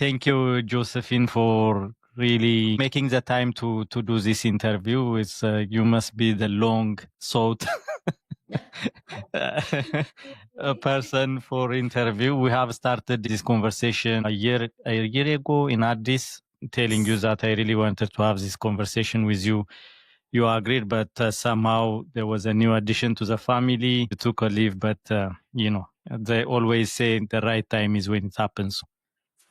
Thank you, Josephine, for really making the time to do this interview. It's you must be the long sought a person for interview. We have started this conversation a year ago in Addis, telling you that I really wanted to have this conversation with you. You agreed, but somehow there was a new addition to the family. You took a leave, but they always say the right time is when it happens.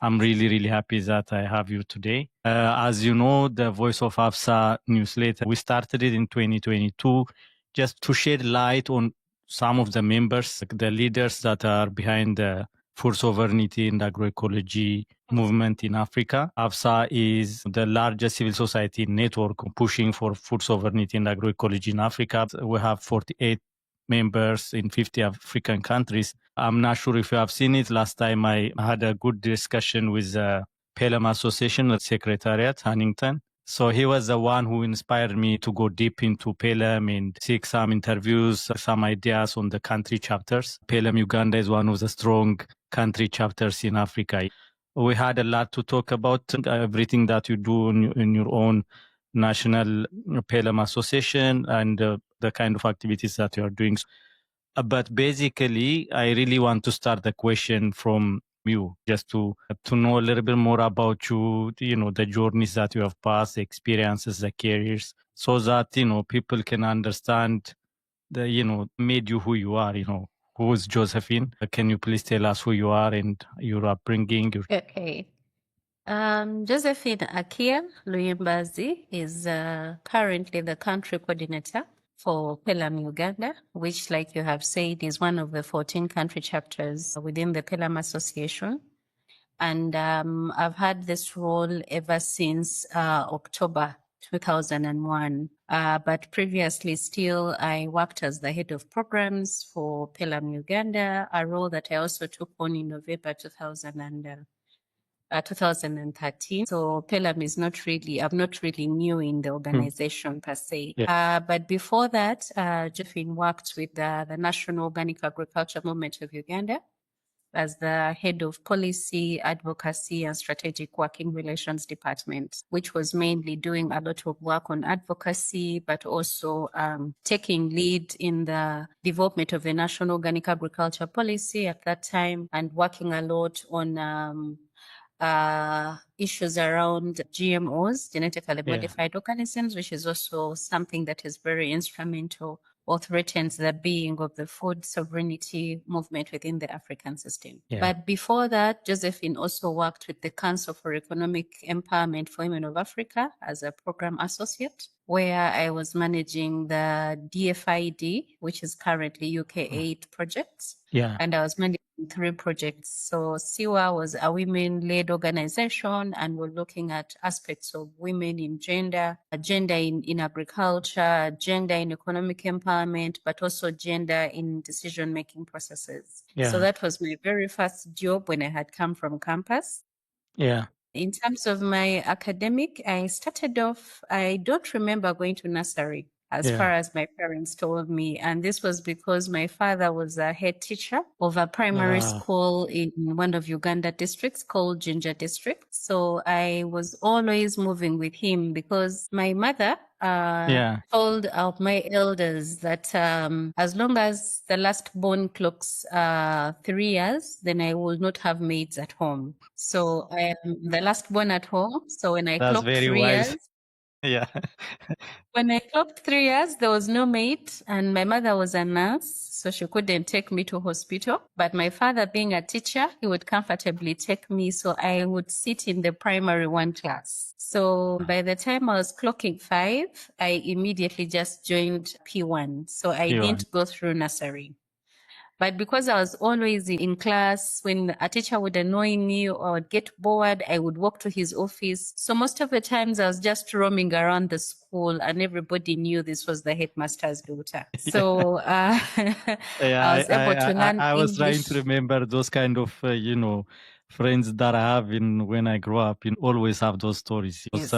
I'm really, really happy that I have you today. As you know, the Voice of AFSA newsletter, we started it in 2022 just to shed light on some of the members, the leaders that are behind the food sovereignty and agroecology movement in Africa. AFSA is the largest civil society network pushing for food sovereignty and agroecology in Africa. We have 48 members in 50 African countries. I'm not sure if you have seen it. Last time I had a good discussion with the PELUM Association Secretariat, Huntington. So he was the one who inspired me to go deep into PELUM and seek some interviews, some ideas on the country chapters. PELUM Uganda is one of the strong country chapters in Africa. We had a lot to talk about, everything that you do in your own national PELUM association and the kind of activities that you are doing. But basically, I really want to start the question from you, just to know a little bit more about you, the journeys that you have passed, the experiences, the careers, so that, people can understand made you who you are, who is Josephine. Can you please tell us who you are and your upbringing? Okay. Josephine Akia Luyimbazi is currently the country coordinator for PELUM Uganda, which, like you have said, is one of the 14 country chapters within the PELUM Association. And I've had this role ever since October 2001. But previously still, I worked as the head of programs for PELUM Uganda, a role that I also took on in November 2013. So PELUM is I'm not really new in the organization per se. Yeah. But before that, Josephine worked with the National Organic Agriculture Movement of Uganda as the head of policy, advocacy, and strategic working relations department, which was mainly doing a lot of work on advocacy, but also taking lead in the development of the national organic agriculture policy at that time, and working a lot on issues around GMOs, genetically modified organisms, which is also something that is very instrumental or threatens the being of the food sovereignty movement within the African system. Yeah. But before that, Josephine also worked with the Council for Economic Empowerment for Women of Africa as a program associate, where I was managing the DFID, which is currently UK8 projects. Yeah. And I was managing 3 projects. So SIWA was a women-led organization, and we're looking at aspects of women in gender in agriculture, gender in economic empowerment, but also gender in decision-making processes. Yeah. So that was my very first job when I had come from campus. Yeah. In terms of my academic, I started off, I don't remember going to nursery as far as my parents told me. And this was because my father was a head teacher of a primary school in one of Uganda districts called Jinja District. So I was always moving with him because my mother told my elders that as long as the last born clocks 3 years, then I will not have maids at home. So I am the last born at home. So when I clocked 3 years, yeah. When I clocked 3 years, there was no maid, and my mother was a nurse, so she couldn't take me to hospital. But my father, being a teacher, he would comfortably take me, so I would sit in the primary 1 class. So by the time I was clocking 5, I immediately just joined P1. So I didn't go through nursery. But because I was always in class, when a teacher would annoy me or I would get bored, I would walk to his office. So most of the times I was just roaming around the school, and everybody knew this was the headmaster's daughter. So I was able to learn I was English. trying to remember those kind of, friends that I have when I grew up. Always have those stories. Yes,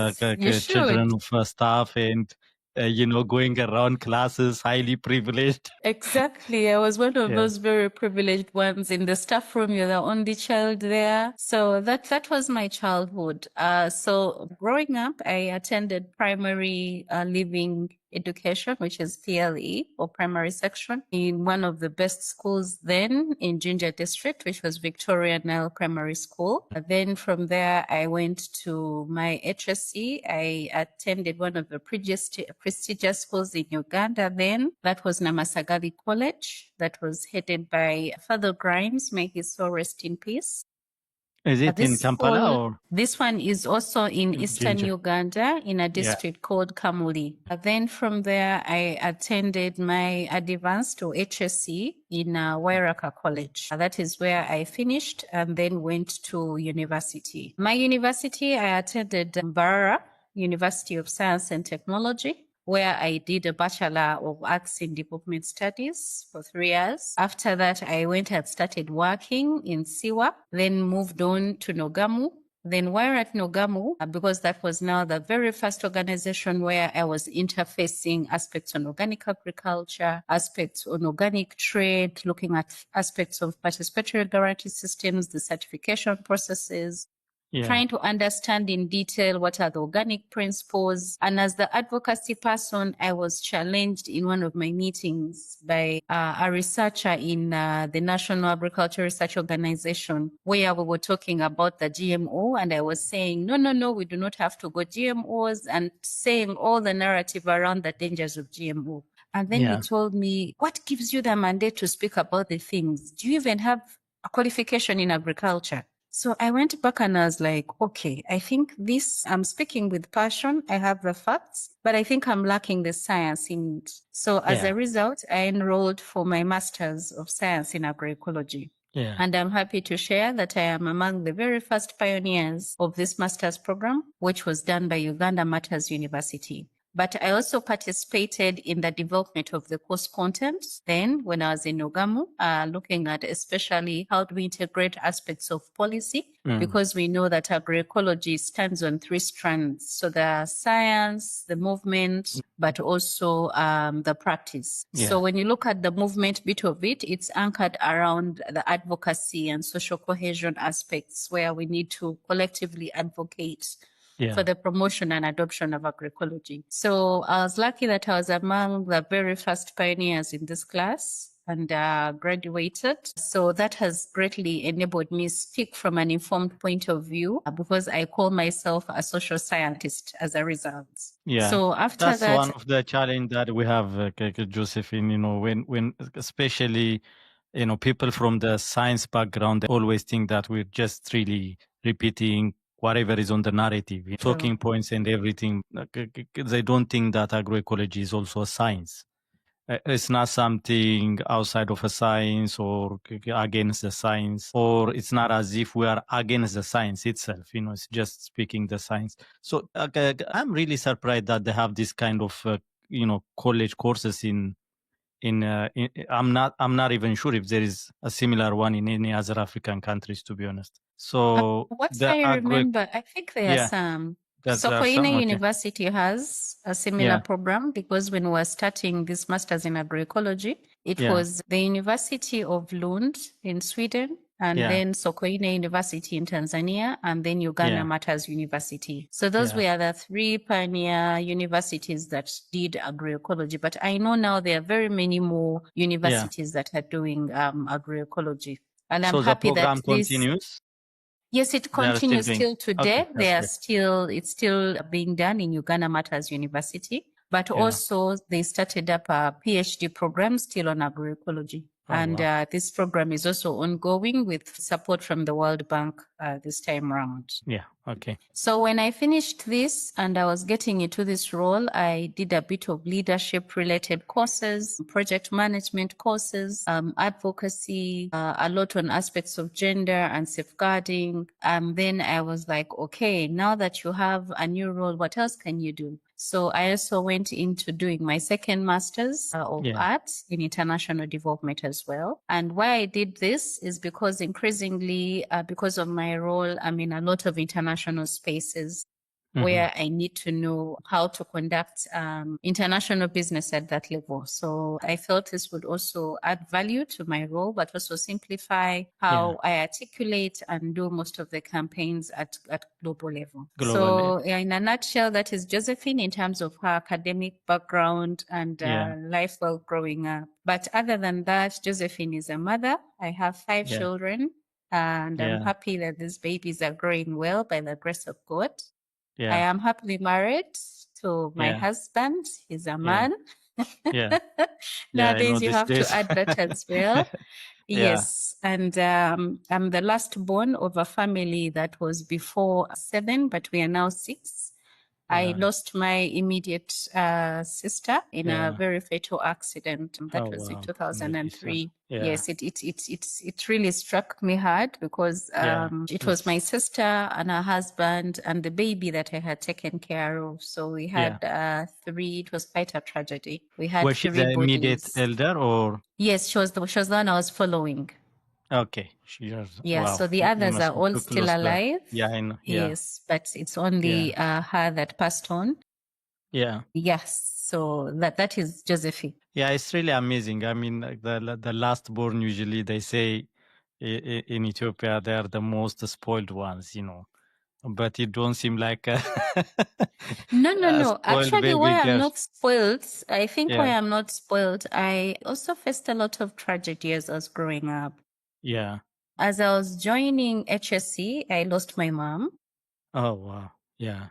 Children of staff and going around classes, highly privileged. Exactly. I was one of those very privileged ones in the staff room. You're the only child there. So that was my childhood. So growing up, I attended primary living education, which is PLE or primary section, in one of the best schools then in Ginger District, which was Victoria Nile Primary School. Then from there, I went to my HSC. I attended one of the prestigious schools in Uganda then. That was Namasagali College. That was headed by Father Grimes. May his soul rest in peace. Is it in Kampala or? This one is also in eastern Uganda in a district called Kamuli. Then from there, I attended my advanced or HSC in Wairaka College. That is where I finished and then went to university. My university, I attended Mbarara, University of Science and Technology, where I did a Bachelor of Arts in Development Studies for 3 years. After that, I went and started working in Siwa, then moved on to Nogamu. Then while at Nogamu, because that was now the very first organization where I was interfacing aspects on organic agriculture, aspects on organic trade, looking at aspects of participatory guarantee systems, the certification processes, trying to understand in detail what are the organic principles. And as the advocacy person, I was challenged in one of my meetings by a researcher in the National Agriculture Research Organization, where we were talking about the GMO. And I was saying, no, we do not have to go GMOs, and saying all the narrative around the dangers of GMO. And then he told me, what gives you the mandate to speak about the things? Do you even have a qualification in agriculture? So I went back and I was like, okay, I think I'm speaking with passion. I have the facts, but I think I'm lacking the science in it. So as a result, I enrolled for my Master's of Science in Agroecology. And I'm happy to share that I am among the very first pioneers of this master's program, which was done by Uganda Matters University. But I also participated in the development of the course content then when I was in Nogamu, looking at especially how do we integrate aspects of policy, because we know that agroecology stands on 3 strands. So the science, the movement, but also the practice. So when you look at the movement bit of it, it's anchored around the advocacy and social cohesion aspects where we need to collectively advocate for the promotion and adoption of agroecology. So I was lucky that I was among the very first pioneers in this class and graduated. So that has greatly enabled me to speak from an informed point of view because I call myself a social scientist as a result. So after that's one of the challenge that we have, Josephine, when especially, people from the science background, they always think that we're just really repeating whatever is on the narrative, talking points and everything. They don't think that agroecology is also a science. It's not something outside of a science or against the science, or it's not as if we are against the science itself. It's just speaking the science. So I'm really surprised that they have this kind of, college courses in I'm not even sure if there is a similar one in any other African countries, to be honest. So what I remember, I think there are some. Sokoine University has a similar program because when we were starting this master's in agroecology, it was the University of Lund in Sweden, and then Sokoine University in Tanzania, and then Uganda Matters University. So those were the 3 pioneer universities that did agroecology. But I know now there are very many more universities that are doing agroecology. And I'm happy the program that this continues. Yes, it continues still today. It's still being done in Uganda Matters University, but also they started up a PhD program still on agroecology. This program is also ongoing with support from the World Bank this time around. So when I finished this and I was getting into this role, I did a bit of leadership related courses, project management courses, advocacy, a lot on aspects of gender and safeguarding. And then I was like, okay, now that you have a new role, what else can you do? So I also went into doing my second master's of arts in international development as well. And why I did this is because increasingly, because of my role, I'm in a lot of international spaces. where I need to know how to conduct international business at that level. So I felt this would also add value to my role, but also simplify how I articulate and do most of the campaigns at global level. So in a nutshell, that is Josephine in terms of her academic background and life while growing up. But other than that, Josephine is a mother. I have 5 children, and I'm happy that these babies are growing well by the grace of God. I am happily married to my husband. He's a man. Nowadays, you have to add that as well. Yes. And I'm the last born of a family that was before 7, but we are now 6. I lost my immediate sister in a very fatal accident. That was in 2003. Yes, it really struck me hard because it was my sister and her husband and the baby that I had taken care of. So we had 3. It was quite a tragedy. We had was 3 she the immediate elder, or? Yes, she was the one I was following. Okay. So the others are all still alive. Yeah, I know. Yes, but it's only her that passed on. Yes, so that is Josephine. Yeah, it's really amazing. I mean, like the last born, usually they say in Ethiopia they are the most spoiled ones, but it don't seem like no. Actually, why I'm not spoiled, I think why I'm not spoiled, I also faced a lot of tragedy as I was growing up. Yeah. As I was joining HSC, I lost my mom. Oh, wow. Yeah.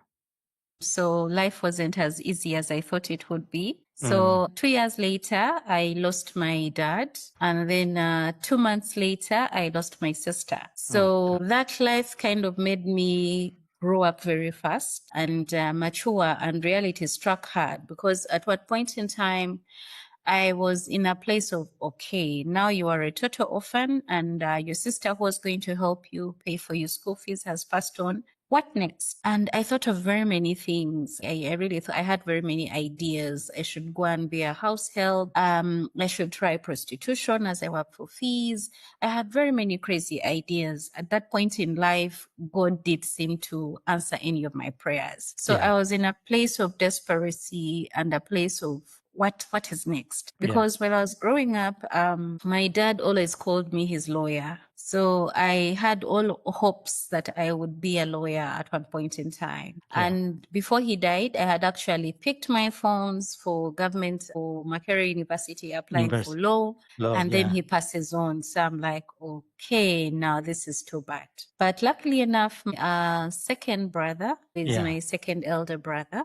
So life wasn't as easy as I thought it would be. So 2 years later, I lost my dad. And then 2 months later, I lost my sister. So that life kind of made me grow up very fast and mature, and reality struck hard because at what point in time, I was in a place of, okay, now you are a total orphan and your sister who was going to help you pay for your school fees has passed on. What next? And I thought of very many things. I really thought I had very many ideas. I should go and be a house help. I should try prostitution as I work for fees. I had very many crazy ideas. At that point in life, God did seem to answer any of my prayers. So I was in a place of desperation and a place of what is next? Because when I was growing up, my dad always called me his lawyer. So I had all hopes that I would be a lawyer at one point in time. And before he died, I had actually picked my forms for government for Makerere University applying for law. And then he passes on. So I'm like, okay, now this is too bad. But luckily enough, my second brother is my second elder brother.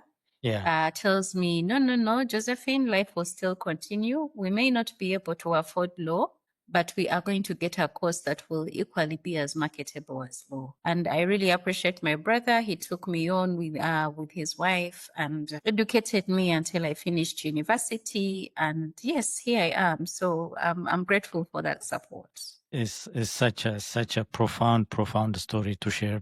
Tells me, no, Josephine, life will still continue. We may not be able to afford law, but we are going to get a course that will equally be as marketable as law. And I really appreciate my brother. He took me on with his wife and educated me until I finished university. And yes, here I am. So I'm grateful for that support. It's such a profound story to share.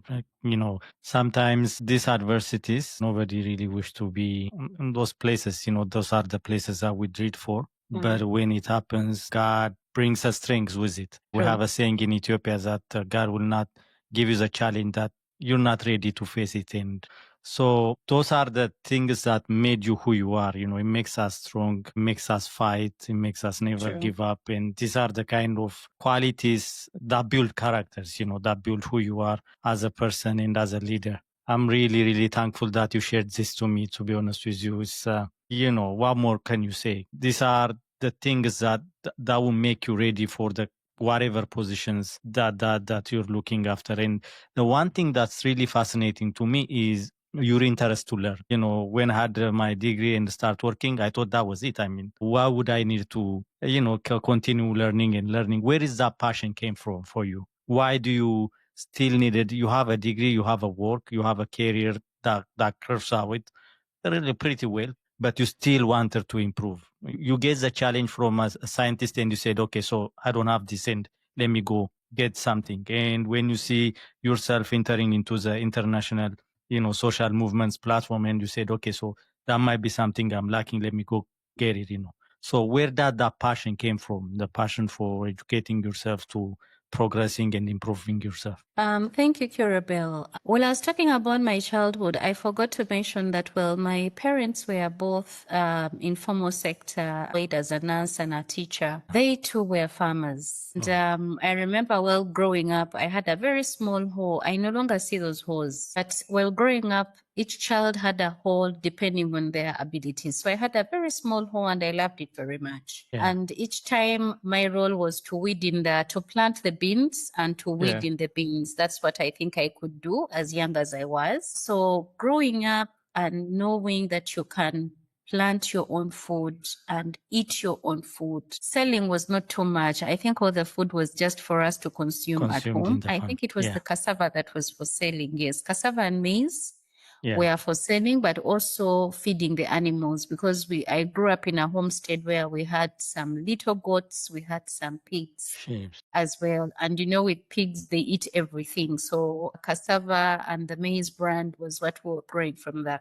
Sometimes these adversities, nobody really wish to be in those places. Those are the places that we dread for. But when it happens, God brings us strength with it. True. We have a saying in Ethiopia that God will not give you the challenge that you're not ready to face it. And so those are the things that made you who you are. It makes us strong, makes us fight, it makes us never give up. And these are the kind of qualities that build characters, that build who you are as a person and as a leader. I'm really, really thankful that you shared this to me, to be honest with you. It's, what more can you say? These are the things that will make you ready for the whatever positions that you're looking after. And the one thing that's really fascinating to me is your interest to learn. When I had my degree and start working, I thought that was it. I mean, why would I need to, continue learning? Where is that passion came from for you? Why do you still need it? You have a degree, you have a work, you have a career that curves out really pretty well, but you still wanted to improve. You get the challenge from a scientist and you said, okay, so I don't have this and let me go get something. And when you see yourself entering into the international, social movements platform and you said, okay, so that might be something I'm lacking. Let me go get it, So where did that passion came from? The passion for educating yourself to progressing and improving yourself? Thank you, Curabel. While I was talking about my childhood, I forgot to mention that, well, my parents were both informal sector, employed as a nurse and a teacher. They too were farmers. And I remember, well, growing up, I had a very small hoe. I no longer see those hoes. But while growing up, each child had a hoe depending on their abilities. So I had a very small hoe and I loved it very much. Yeah. And each time my role was to to plant the beans and to weed in the beans. That's what I think I could do as young as I was. So growing up and knowing that you can plant your own food and eat your own food. Selling was not too much. I think all the food was just for us to consume at home. I think it was the cassava that was for selling. Yes, cassava and maize were for selling, but also feeding the animals, because I grew up in a homestead where we had some little goats, we had some pigs as well. And with pigs, they eat everything. So cassava and the maize brand was what we were growing from the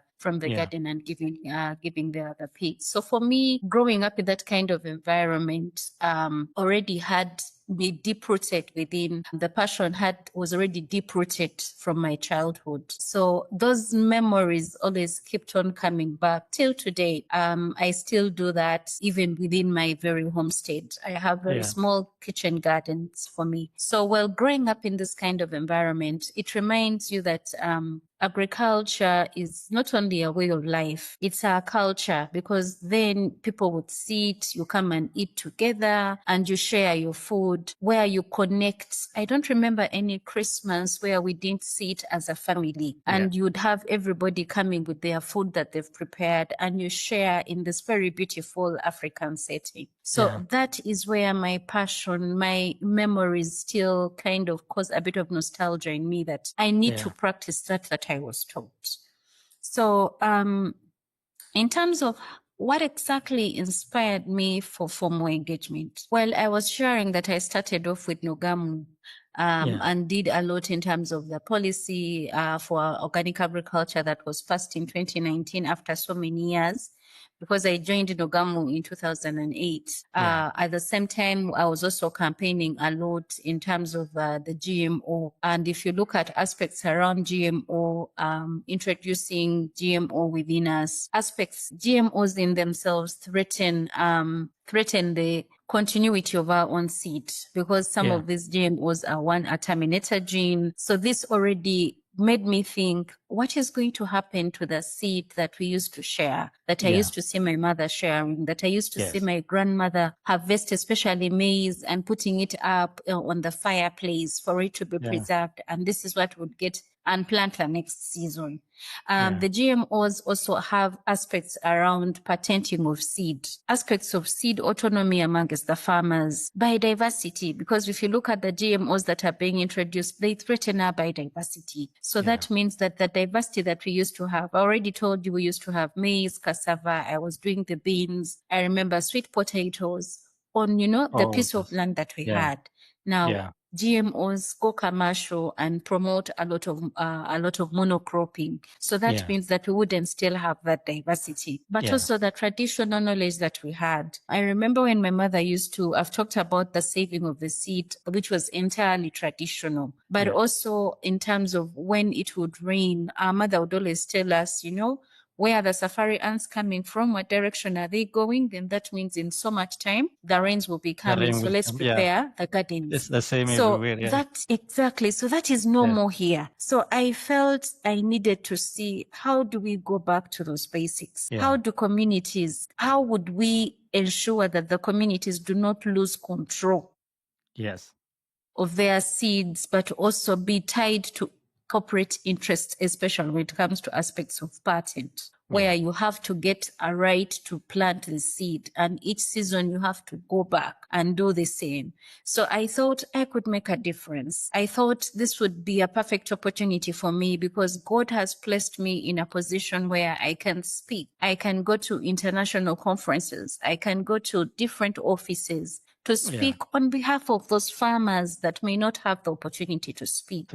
garden and giving the pigs. So for me, growing up in that kind of environment, already had be deep-rooted within. The passion was already deep-rooted from my childhood. So those memories always kept on coming back till today. I still do that even within my very homestead. I have very small kitchen gardens for me. So while growing up in this kind of environment, it reminds you that agriculture is not only a way of life, it's our culture, because then people would sit, you come and eat together and you share your food, where you connect. I don't remember any Christmas where we didn't sit as a family and you'd have everybody coming with their food that they've prepared and you share in this very beautiful African setting. So that is where my passion, my memories still kind of cause a bit of nostalgia in me, that I need to practice that I was taught. So in terms of what exactly inspired me for more engagement, well, I was sharing that I started off with Nogamu and did a lot in terms of the policy for organic agriculture that was passed in 2019 after so many years, because I joined Nogamu in 2008. At the same time, I was also campaigning a lot in terms of the GMO. And if you look at aspects around GMO, introducing GMO within us, GMOs in themselves threaten the continuity of our own seed, because some of these GMOs are terminator gene. So this already made me think, what is going to happen to the seed that we used to share, that I used to see my mother sharing, that I used to see my grandmother harvest, especially maize, and putting it up on the fireplace for it to be preserved. And this is what would get and plant the next season. The GMOs also have aspects around patenting of seed, aspects of seed autonomy amongst the farmers, biodiversity, because if you look at the GMOs that are being introduced, they threaten our biodiversity. So that means that the diversity that we used to have, I already told you, we used to have maize, cassava, I was doing the beans. I remember sweet potatoes on, the piece of land that we had. Now, GMOs go commercial and promote a lot of monocropping. So that means that we wouldn't still have that diversity, but also the traditional knowledge that we had. I remember when my mother I've talked about the saving of the seed, which was entirely traditional, but also in terms of when it would rain, our mother would always tell us, where are the safari ants coming from? What direction are they going? Then that means in so much time, the rains will be coming. So let's prepare the gardens. It's the same everywhere. Exactly. So that is no more here. So I felt I needed to see, how do we go back to those basics? How would we ensure that the communities do not lose control of their seeds, but also be tied to corporate interests, especially when it comes to aspects of patent, where you have to get a right to plant the seed, and each season you have to go back and do the same. So I thought I could make a difference. I thought this would be a perfect opportunity for me, because God has placed me in a position where I can speak. I can go to international conferences. I can go to different offices to speak on behalf of those farmers that may not have the opportunity to speak,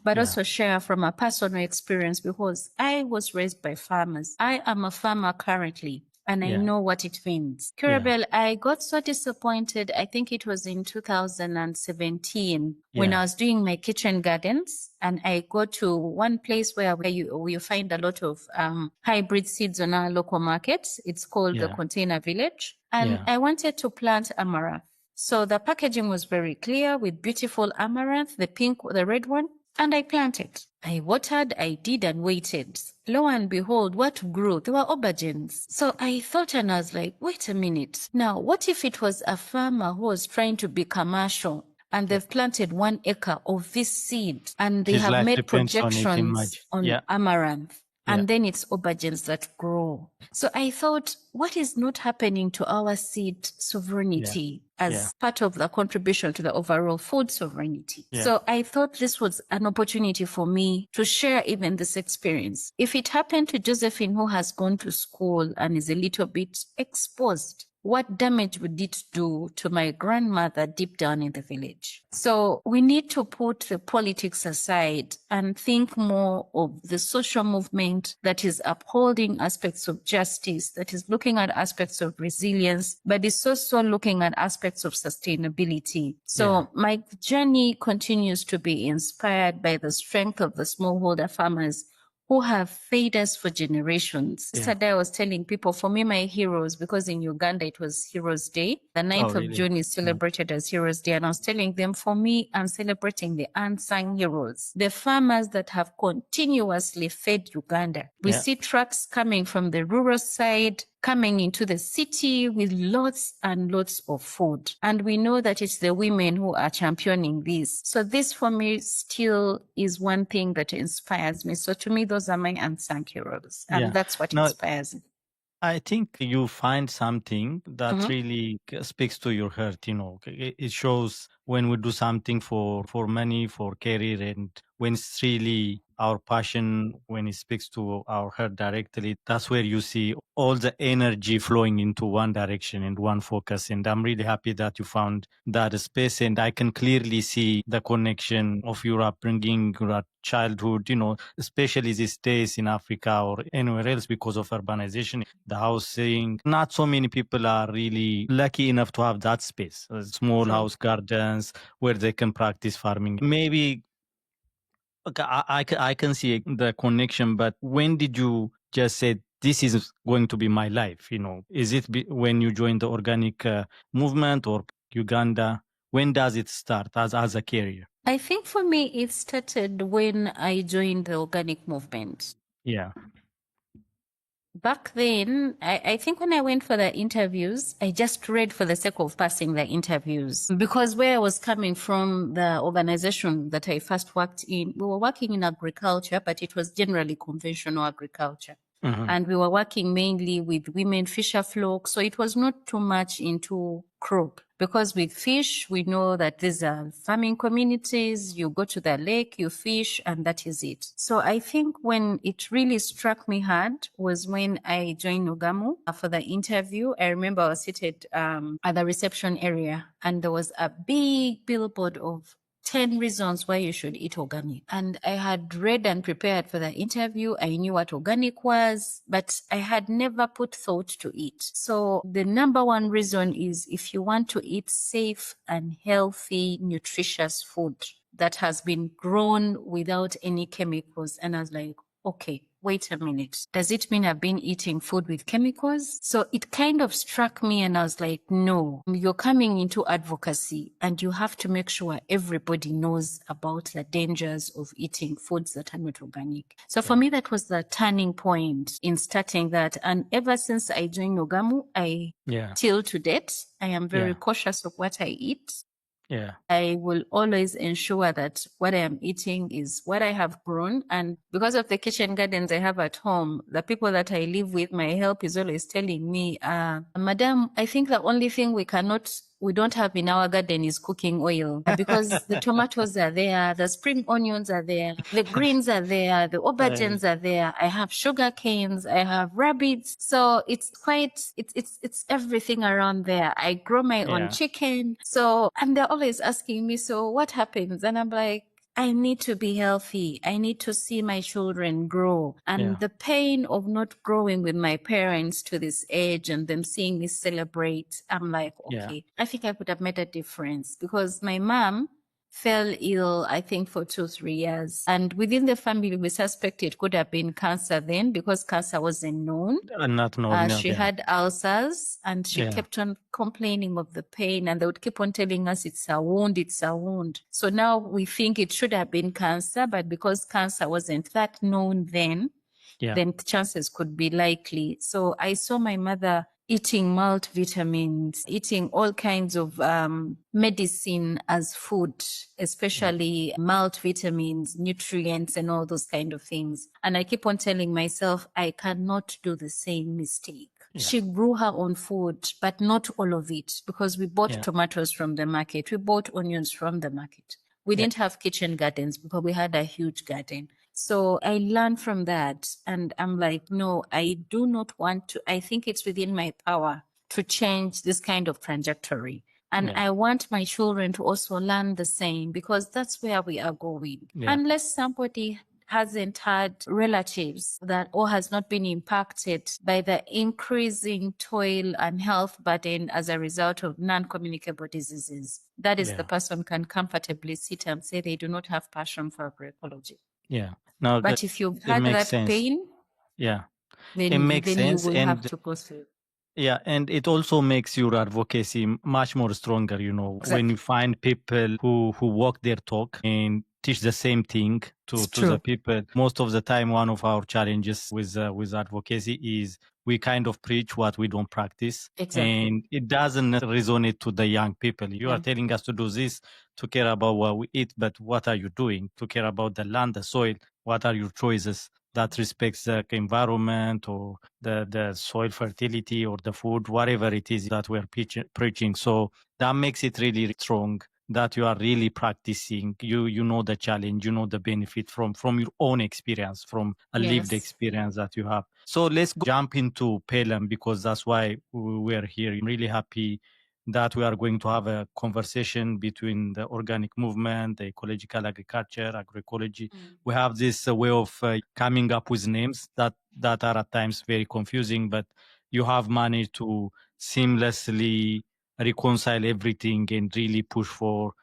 but also share from a personal experience, because I was raised by farmers. I am a farmer currently. and I know what it means. Kirabel, I got so disappointed. I think it was in 2017 when I was doing my kitchen gardens, and I go to one place where you find a lot of hybrid seeds on our local markets. It's called the Container Village. And I wanted to plant amaranth. So the packaging was very clear with beautiful amaranth, the pink, the red one. And I planted. I watered, I did and waited. Lo and behold, what grew? They were aubergines. So I thought and I was like, wait a minute. Now, what if it was a farmer who was trying to be commercial and they've planted 1 acre of this seed and they have made projections on amaranth? And then it's aubergines that grow. So I thought, what is not happening to our seed sovereignty as part of the contribution to the overall food sovereignty? So I thought this was an opportunity for me to share even this experience. If it happened to Josephine, who has gone to school and is a little bit exposed, what damage would it do to my grandmother deep down in the village? So we need to put the politics aside and think more of the social movement that is upholding aspects of justice, that is looking at aspects of resilience, but is also looking at aspects of sustainability. So my journey continues to be inspired by the strength of the smallholder farmers who have fed us for generations. Yesterday I was telling people, for me, my heroes, because in Uganda it was Heroes Day. The 9th of June is celebrated as Heroes Day. And I was telling them, for me, I'm celebrating the unsung heroes, the farmers that have continuously fed Uganda. We see trucks coming from the rural side, coming into the city with lots and lots of food. And we know that it's the women who are championing this. So this for me still is one thing that inspires me. So to me, those are my unsung heroes. And that's what inspires me. I think you find something that really speaks to your heart, It shows when we do something for money, for career, and when it's really our passion, when it speaks to our heart directly, that's where you see all the energy flowing into one direction and one focus. And I'm really happy that you found that space. And I can clearly see the connection of your upbringing, your childhood, especially these days in Africa or anywhere else because of urbanization, the housing. Not so many people are really lucky enough to have that space, small house gardens where they can practice farming. Maybe okay, I can see the connection, but when did you just say, this is going to be my life? Is it when you joined the organic movement or Uganda? When does it start as a career? I think for me, it started when I joined the organic movement. Yeah. Back then, I think when I went for the interviews, I just read for the sake of passing the interviews. Because where I was coming from, the organization that I first worked in, we were working in agriculture, but it was generally conventional agriculture. And we were working mainly with women fisher folk. So it was not too much into crop. Because with fish, we know that these are farming communities. You go to the lake, you fish, and that is it. So I think when it really struck me hard was when I joined Ugamu for the interview. I remember I was seated at the reception area, and there was a big billboard of 10 reasons why you should eat organic. And I had read and prepared for the interview. I knew what organic was, but I had never put thought to it. So the number one reason is if you want to eat safe and healthy, nutritious food that has been grown without any chemicals. And I was like, okay, wait a minute. Does it mean I've been eating food with chemicals? So it kind of struck me and I was like, no, you're coming into advocacy and you have to make sure everybody knows about the dangers of eating foods that are not organic. So for me, that was the turning point in starting that. And ever since I joined Ugamu, till to date, I am very cautious of what I eat. Yeah. I will always ensure that what I am eating is what I have grown. And because of the kitchen gardens I have at home, the people that I live with, my help is always telling me, Madam, I think the only thing we don't have in our garden is cooking oil, because the tomatoes are there, the spring onions are there, the greens are there, the aubergines are there. I have sugar canes, I have rabbits. So it's everything around there. I grow my own chicken. So, and they're always asking me, so what happens? And I'm like, I need to be healthy. I need to see my children grow. And the pain of not growing with my parents to this age and them seeing me celebrate, I'm like, okay, I think I could have made a difference, because my mom fell ill, I think, for 2-3 years. And within the family, we suspect it could have been cancer then, because cancer wasn't known. Not known. She had ulcers, and she kept on complaining of the pain, and they would keep on telling us it's a wound, it's a wound. So now we think it should have been cancer, but because cancer wasn't that known then the chances could be likely. So I saw my mother eating multivitamins, eating all kinds of medicine as food, especially multivitamins, nutrients, and all those kind of things. And I keep on telling myself, I cannot do the same mistake. She grew her own food, but not all of it, because we bought tomatoes from the market. We bought onions from the market. We didn't have kitchen gardens, because we had a huge garden. So I learned from that, and I'm like, no, I do not want to. I think it's within my power to change this kind of trajectory. And I want my children to also learn the same, because that's where we are going. Unless somebody hasn't had relatives that, or has not been impacted by the increasing toil and health burden as a result of non-communicable diseases, that is the person can comfortably sit and say they do not have passion for agroecology. Now, but if you've had that pain, then it makes sense, you will have to go through. And it also makes your advocacy much more stronger, when you find people who walk their talk and teach the same thing to the people. Most of the time, one of our challenges with advocacy is we kind of preach what we don't practice. And it doesn't resonate to the young people. You are telling us to do this, to care about what we eat, but what are you doing? To care about the land, the soil, what are your choices that respects the environment, or the soil fertility, or the food, whatever it is that we're preaching. So that makes it really strong that you are really practicing. You know the challenge, you know the benefit from your own experience, from a lived experience that you have. So let's jump into PELUM, because that's why we're here. I'm really happy that we are going to have a conversation between the organic movement, the ecological agriculture, agroecology. We have this way of coming up with names that are at times very confusing, but you have managed to seamlessly reconcile everything and really push for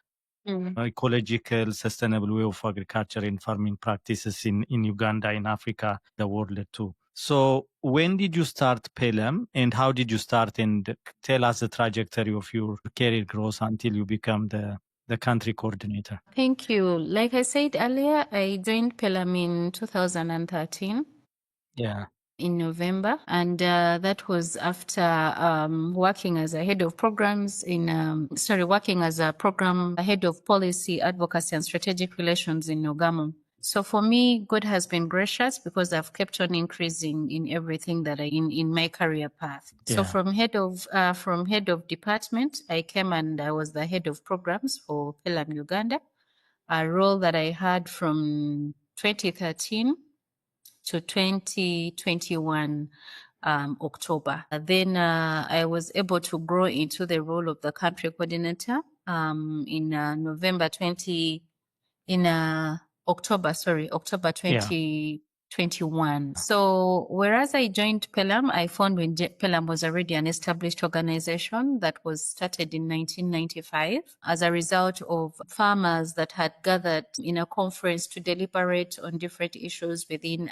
ecological, sustainable way of agriculture and farming practices in Uganda, in Africa, the world too. So when did you start PELUM, and how did you start, and tell us the trajectory of your career growth until you become the country coordinator? Thank you. Like I said earlier, I joined PELUM in 2013. In November, and that was after working as a head of programs working as a program head of policy, advocacy, and strategic relations in Ogamo. So for me, God has been gracious, because I've kept on increasing in everything that in my career path. So from head of department, I came and I was the head of programs for PELUM Uganda, a role that I had from 2013 to 2021 October. Then I was able to grow into the role of the country coordinator in October 2021. So whereas I joined PELUM, I found when PELUM was already an established organization that was started in 1995 as a result of farmers that had gathered in a conference to deliberate on different issues within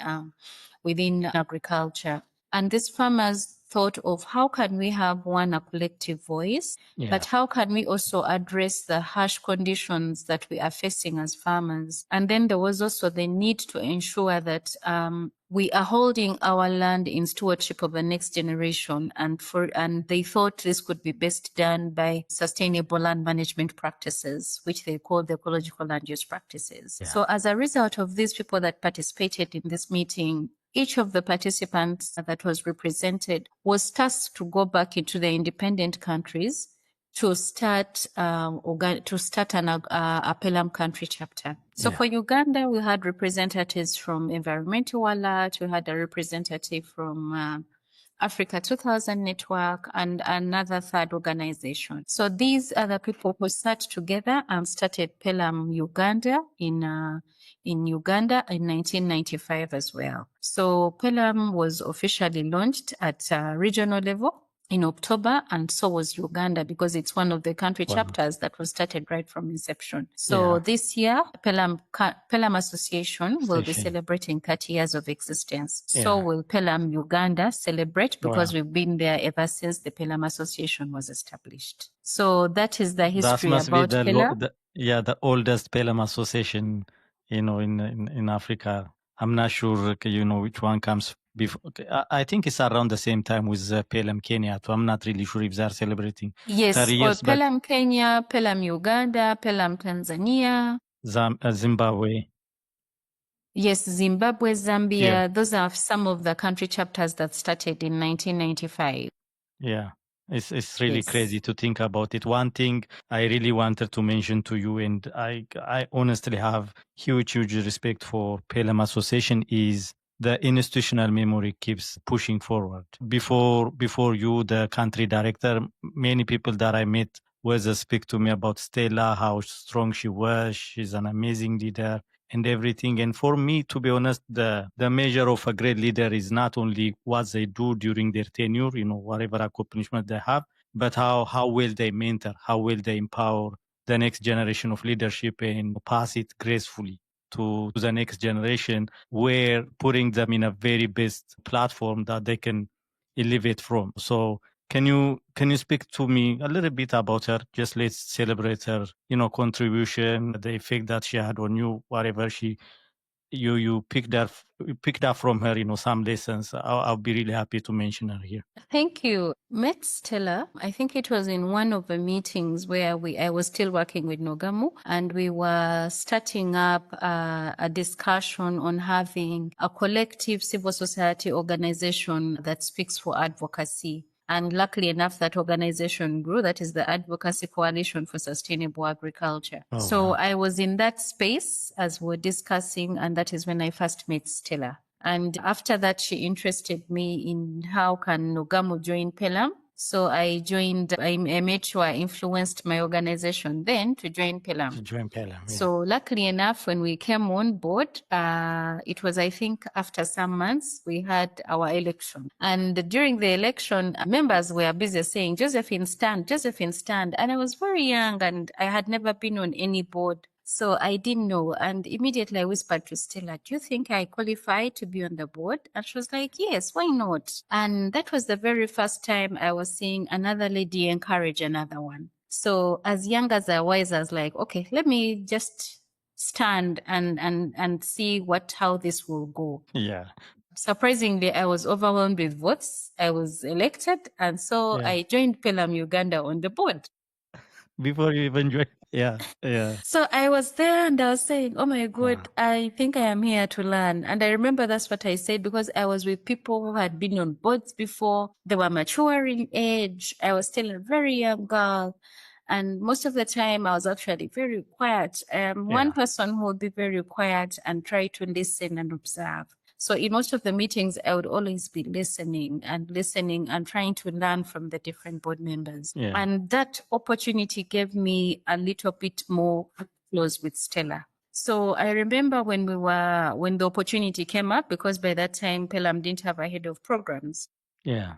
agriculture. And these farmers thought of how can we have a collective voice, but how can we also address the harsh conditions that we are facing as farmers? And then there was also the need to ensure that we are holding our land in stewardship of the next generation, and they thought this could be best done by sustainable land management practices, which they call the ecological land use practices. So as a result of these people that participated in this meeting, each of the participants that was represented was tasked to go back into the independent countries to start a PELUM country chapter. So for Uganda, we had representatives from Environmental Alert, we had a representative from Africa 2000 Network, and another third organization. So these are the people who sat together and started PELUM Uganda in Uganda in 1995 as well. So PELUM was officially launched at regional level in October, and so was Uganda, because it's one of the country chapters that was started right from inception. So this year, PELUM Association will be celebrating 30 years of existence. So will PELUM Uganda celebrate, because we've been there ever since the PELUM Association was established. So that is the history about PELUM. The oldest PELUM Association, in Africa. I'm not sure, which one comes before. I think it's around the same time with PELUM Kenya. So I'm not really sure if they're celebrating. Yes, 30 years, or PELUM Kenya, PELUM Uganda, PELUM Tanzania. Zimbabwe. Yes, Zimbabwe, Zambia. Those are some of the country chapters that started in 1995. Yeah. It's really crazy to think about it. One thing I really wanted to mention to you, and I honestly have huge respect for PELUM Association, is the institutional memory keeps pushing forward. Before you, the country director, many people that I met was speak to me about Stella, how strong she was. She's an amazing leader and everything. And for me, to be honest, the measure of a great leader is not only what they do during their tenure, whatever accomplishment they have, but how well they mentor, how well they empower the next generation of leadership and pass it gracefully to the next generation, where putting them in a very best platform that they can elevate from. So can you speak to me a little bit about her? Just let's celebrate her, contribution, the effect that she had on you, whatever you picked up from her, some lessons. I'll be really happy to mention her here. Thank you. Met Stella, I think it was in one of the meetings where I was still working with Nogamu, and we were starting up a discussion on having a collective civil society organization that speaks for advocacy. And luckily enough, that organization grew. That is the Advocacy Coalition for Sustainable Agriculture. So I was in that space as we're discussing, and that is when I first met Stella. And after that, she interested me in how can Nogamu join PELUM. So I joined, I made sure I influenced my organization then to join PELUM. So luckily enough, when we came on board, it was, I think, after some months, we had our election. And during the election, members were busy saying, Josephine, stand, Josephine, stand. And I was very young and I had never been on any board. So I didn't know. And immediately I whispered to Stella, do you think I qualify to be on the board? And she was like, yes, why not? And that was the very first time I was seeing another lady encourage another one. So as young as I was like, okay, let me just stand and see how this will go. Yeah. Surprisingly, I was overwhelmed with votes. I was elected. And so I joined PELUM Uganda on the board. Before you even joined. Yeah. So I was there and I was saying, oh my God, I think I am here to learn. And I remember that's what I said, because I was with people who had been on boards before. They were mature in age. I was still a very young girl. And most of the time I was actually very quiet. One person who would be very quiet and try to listen and observe. So in most of the meetings, I would always be listening and trying to learn from the different board members. Yeah. And that opportunity gave me a little bit more close with Stella. So I remember when the opportunity came up, because by that time, PELUM didn't have a head of programs. Yeah.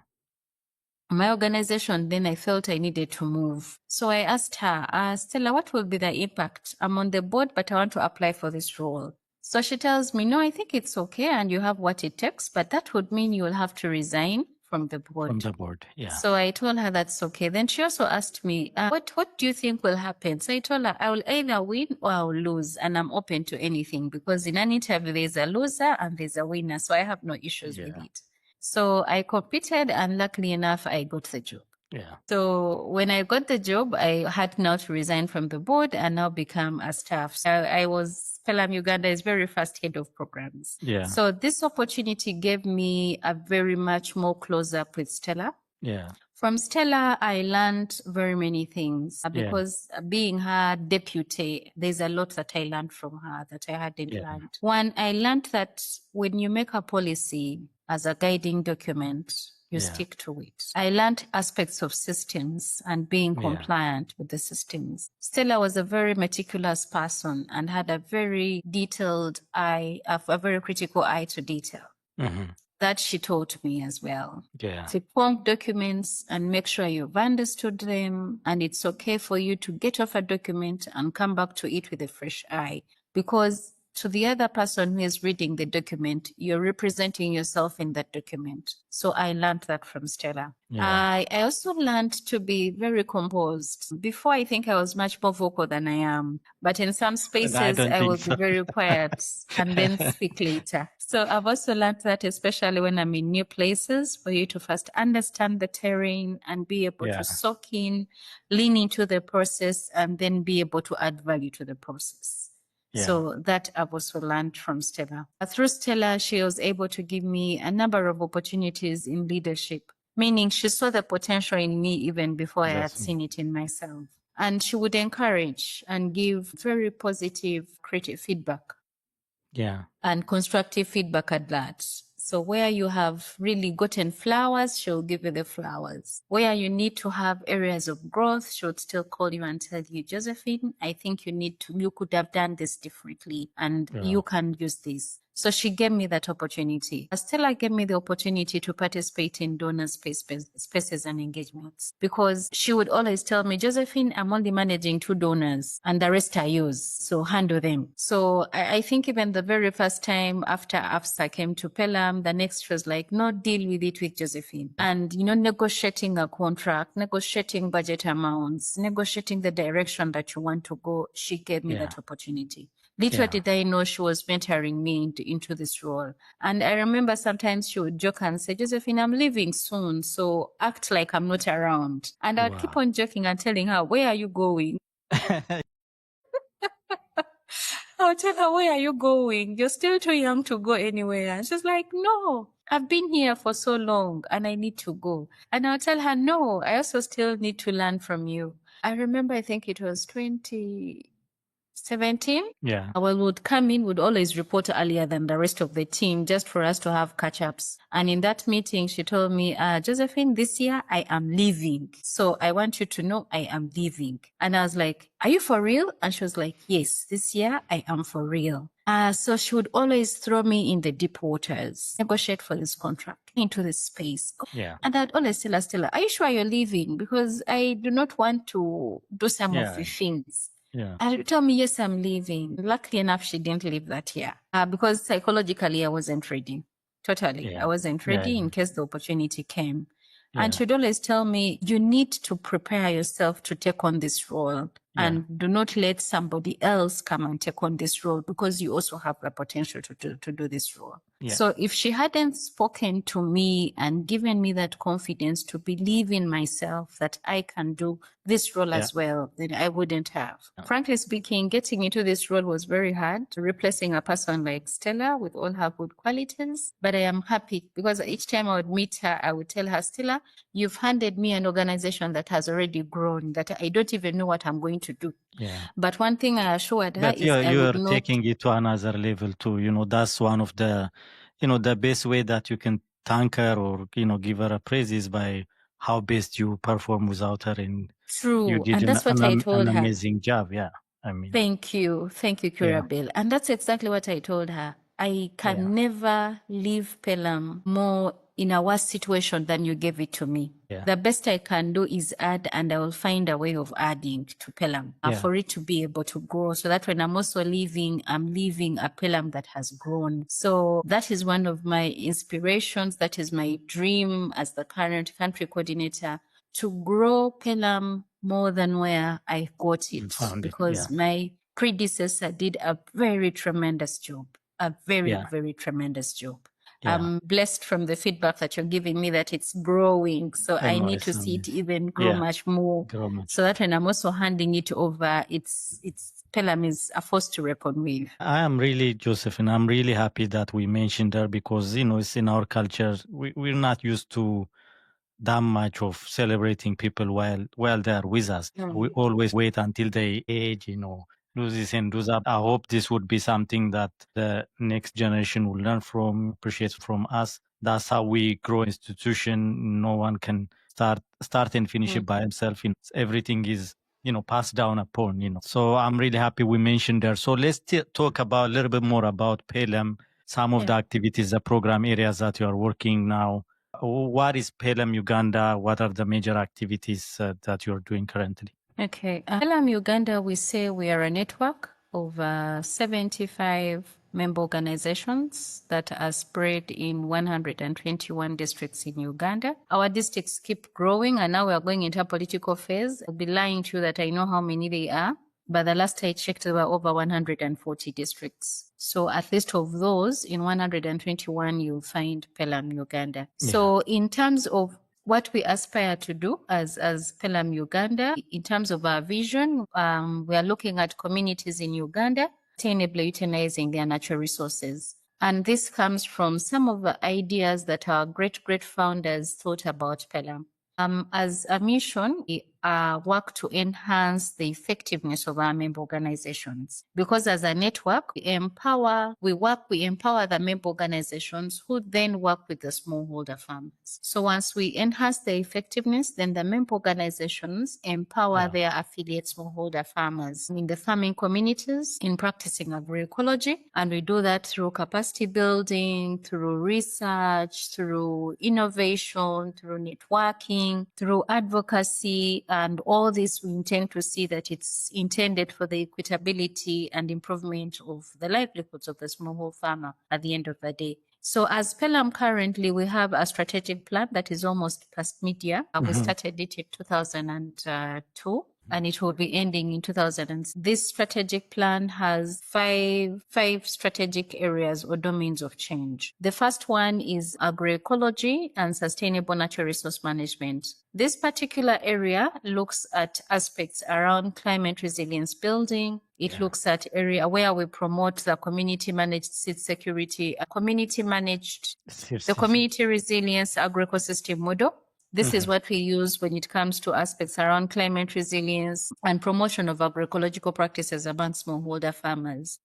My organization, then I felt I needed to move. So I asked her, Stella, what will be the impact? I'm on the board, but I want to apply for this role. So she tells me, no, I think it's okay and you have what it takes, but that would mean you will have to resign from the board. From the board, yeah. So I told her that's okay. Then she also asked me, what do you think will happen? So I told her I will either win or I will lose, and I'm open to anything, because in an interview there's a loser and there's a winner, so I have no issues with it. So I competed, and luckily enough, I got the job. Yeah. So when I got the job, I had now to resign from the board and now become a staff. So I was PELUM Uganda's very first head of programs. Yeah. So this opportunity gave me a very much more close up with Stella. Yeah. From Stella, I learned very many things, because being her deputy, there's a lot that I learned from her that I hadn't learned. One, I learned that when you make a policy as a guiding document, you stick to it. I learned aspects of systems and being compliant with the systems. Stella was a very meticulous person and had a very detailed eye, a very critical eye to detail. That she taught me as well. To form documents and make sure you've understood them, and it's okay for you to get off a document and come back to it with a fresh eye, because to the other person who is reading the document, you're representing yourself in that document. So I learned that from Stella. I also learned to be very composed. Before, I think I was much more vocal than I am, but in some spaces I will be very quiet and then speak later. So I've also learned that, especially when I'm in new places, for you to first understand the terrain and be able to soak in, lean into the process, and then be able to add value to the process. So that I've also learned from Stella. Through Stella, she was able to give me a number of opportunities in leadership, meaning she saw the potential in me even before I had seen it in myself. And she would encourage and give very positive, creative feedback. And constructive feedback at that. So where you have really gotten flowers, she'll give you the flowers. Where you need to have areas of growth, she would still call you and tell you, Josephine, I think you could have done this differently, and you can use this. So she gave me that opportunity. Stella gave me the opportunity to participate in donor spaces and engagements, because she would always tell me, Josephine, I'm only managing 2 donors and the rest I use, so handle them. So I think even the very first time after AFSA came to PELUM, the next was like, no, deal with it with Josephine. And, negotiating a contract, negotiating budget amounts, negotiating the direction that you want to go, she gave me that opportunity. Little did I know she was mentoring me into this role. And I remember sometimes she would joke and say, Josephine, I'm leaving soon, so act like I'm not around. And I'd keep on joking and telling her, where are you going? I would tell her, where are you going? You're still too young to go anywhere. And she's like, no, I've been here for so long and I need to go. And I'll tell her, no, I also still need to learn from you. I remember, I think it was 2017. We would come in, would always report earlier than the rest of the team, just for us to have catch-ups. And in that meeting, she told me, Josephine, this year I am leaving. So I want you to know I am leaving. And I was like, are you for real? And she was like, yes, this year I am for real. So she would always throw me in the deep waters, negotiate for this contract, into this space. And I'd always tell her, Stella, are you sure you're leaving? Because I do not want to do some of the things. And she would tell me, yes, I'm leaving. Luckily enough, she didn't leave that year because psychologically I wasn't ready. Totally. I wasn't ready in case the opportunity came. And she'd always tell me, you need to prepare yourself to take on this role and do not let somebody else come and take on this role, because you also have the potential to do this role. So if she hadn't spoken to me and given me that confidence to believe in myself that I can do this role as well, then I wouldn't have. Frankly speaking, getting into this role was very hard, replacing a person like Stella with all her good qualities. But I am happy, because each time I would meet her, I would tell her, Stella, you've handed me an organization that has already grown, that I don't even know what I'm going to do. But one thing I assured her is you're taking it to another level too. That's one of the, the best way that you can thank her or, give her a praise is by how best you perform without her. And true. You did and that's what I told an her. amazing job. Thank you, Curabel. And that's exactly what I told her. I can never leave PELUM more in a worse situation than you gave it to me. The best I can do is add, and I will find a way of adding to PELUM for it to be able to grow, so that when I'm also leaving, I'm leaving a PELUM that has grown. So that is one of my inspirations. That is my dream as the current country coordinator, to grow PELUM more than where I got it, because my predecessor did a very tremendous job, a very tremendous job. I'm blessed from the feedback that you're giving me that it's growing. So I need to see it even grow much more. So that when I'm also handing it over, it's PELUM is a force to reckon with. I am really, Josephine, I'm really happy that we mentioned her, because, it's in our culture. We're not used to that much of celebrating people while they're with us. We always wait until they age, do this and do that. I hope this would be something that the next generation will learn from, appreciate from us. That's how we grow institution. No one can start and finish it by himself. Everything is, passed down upon. So I'm really happy we mentioned there. So let's talk about a little bit more about PELUM, some of the activities, the program areas that you are working now. What is PELUM Uganda? What are the major activities that you're doing currently? Okay. PELUM Uganda, we say we are a network of 75 member organizations that are spread in 121 districts in Uganda. Our districts keep growing, and now we are going into a political phase. I'll be lying to you that I know how many they are, but the last I checked, there were over 140 districts. So at least of those, in 121, you'll find PELUM Uganda. Yeah. So in terms of what we aspire to do as PELUM Uganda, in terms of our vision, we are looking at communities in Uganda sustainably utilizing their natural resources. And this comes from some of the ideas that our great founders thought about PELUM. As a mission, we work to enhance the effectiveness of our member organizations. Because as a network, we empower the member organizations who then work with the smallholder farmers. So once we enhance the effectiveness, then the member organizations empower their affiliate smallholder farmers in the farming communities in practicing agroecology. And we do that through capacity building, through research, through innovation, through networking, through advocacy, and all this we intend to see that it's intended for the equitability and improvement of the livelihoods of the smallholder farmer at the end of the day. So as PELUM currently, we have a strategic plan that is almost past mid-year. We started it in 2002. And it will be ending in 2000. This strategic plan has five strategic areas or domains of change. The first one is agroecology and sustainable natural resource management. This particular area looks at aspects around climate resilience building. It looks at area where we promote the community managed seed security, the community resilience agroecosystem model. This is what we use when it comes to aspects around climate resilience and promotion of agroecological practices among smallholder farmers.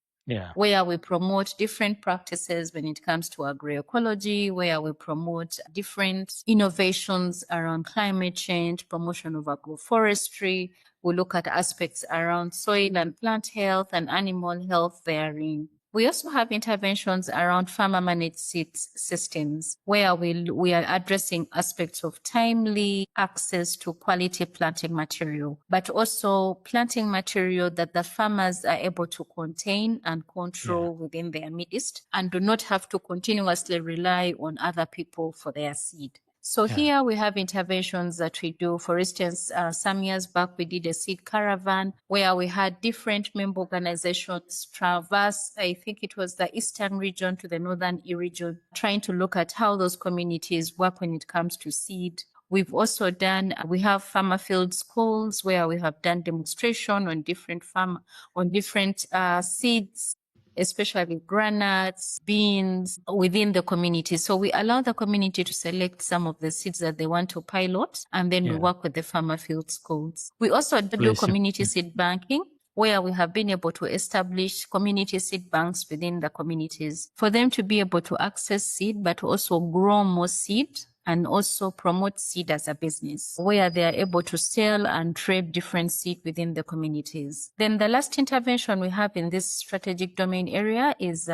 Where we promote different practices when it comes to agroecology, where we promote different innovations around climate change, promotion of agroforestry. We look at aspects around soil and plant health and animal health therein. We also have interventions around farmer managed seed systems, where we are addressing aspects of timely access to quality planting material, but also planting material that the farmers are able to contain and control within their midst and do not have to continuously rely on other people for their seed. So here we have interventions that we do. For instance, some years back, we did a seed caravan where we had different member organizations traverse, I think it was the eastern region to the northern region, trying to look at how those communities work when it comes to seed. We have farmer field schools where we have done demonstration on different seeds, especially granules, beans within the community. So we allow the community to select some of the seeds that they want to pilot, and then we work with the farmer field schools. We also do community seed banking, where we have been able to establish community seed banks within the communities for them to be able to access seed, but also grow more seed and also promote seed as a business, where they are able to sell and trade different seed within the communities. Then the last intervention we have in this strategic domain area is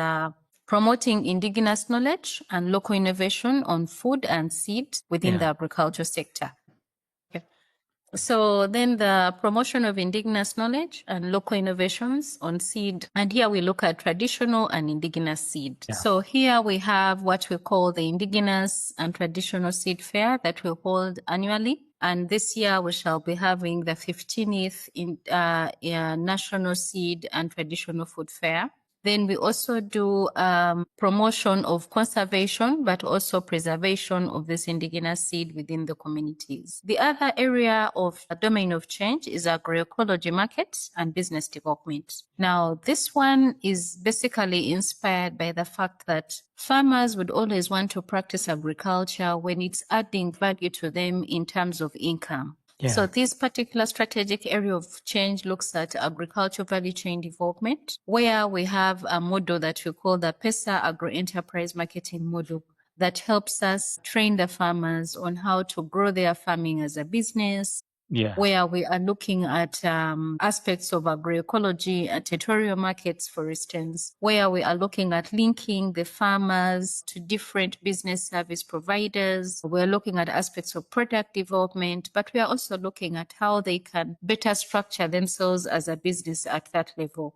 promoting indigenous knowledge and local innovation on food and seed within the agriculture sector. So then the promotion of indigenous knowledge and local innovations on seed. And here we look at traditional and indigenous seed. So here we have what we call the Indigenous and Traditional Seed Fair that we hold annually. And this year we shall be having the 15th National Seed and Traditional Food Fair. Then we also do promotion of conservation, but also preservation of this indigenous seed within the communities. The other area of domain of change is agroecology markets and business development. Now, this one is basically inspired by the fact that farmers would always want to practice agriculture when it's adding value to them in terms of income. So this particular strategic area of change looks at agricultural value chain development, where we have a model that we call the PESA Agro-Enterprise Marketing Model that helps us train the farmers on how to grow their farming as a business, where we are looking at aspects of agroecology and territorial markets, for instance, where we are looking at linking the farmers to different business service providers. We're looking at aspects of product development, but we are also looking at how they can better structure themselves as a business at that level.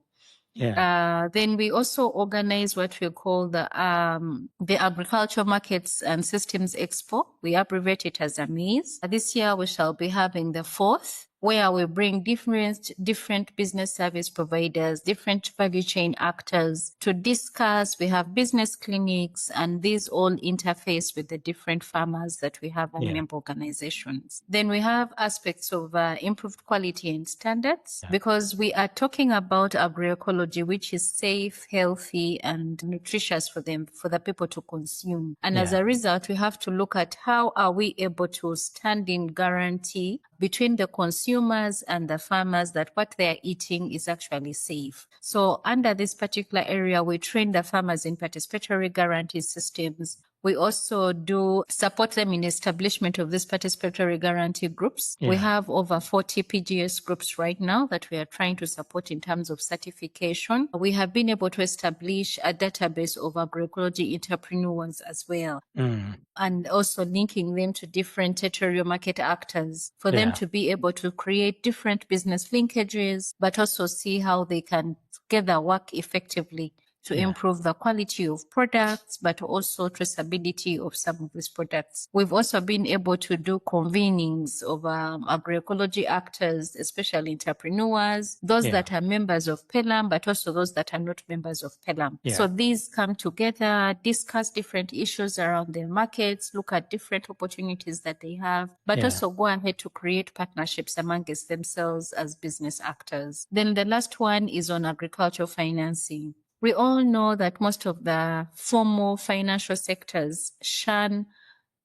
Then we also organize what we call the Agricultural Markets and Systems Expo. We abbreviate it as AMIS. This year we shall be having the fourth, where we bring different business service providers, different value chain actors to discuss. We have business clinics, and these all interface with the different farmers that we have on member organizations. Then we have aspects of improved quality and standards, because we are talking about agroecology, which is safe, healthy, and nutritious for the people to consume. And as a result, we have to look at how are we able to stand in guarantee between the consumers and the farmers that what they are eating is actually safe. So under this particular area, we train the farmers in participatory guarantee systems. We also do support them in establishment of these participatory guarantee groups. We have over 40 PGS groups right now that we are trying to support in terms of certification. We have been able to establish a database of agroecology entrepreneurs as well. And also linking them to different territorial market actors for them to be able to create different business linkages, but also see how they can together work effectively to improve the quality of products, but also traceability of some of these products. We've also been able to do convenings of agroecology actors, especially entrepreneurs, those that are members of PELUM, but also those that are not members of PELUM. So these come together, discuss different issues around their markets, look at different opportunities that they have, but also go ahead to create partnerships amongst themselves as business actors. Then the last one is on agricultural financing. We all know that most of the formal financial sectors shun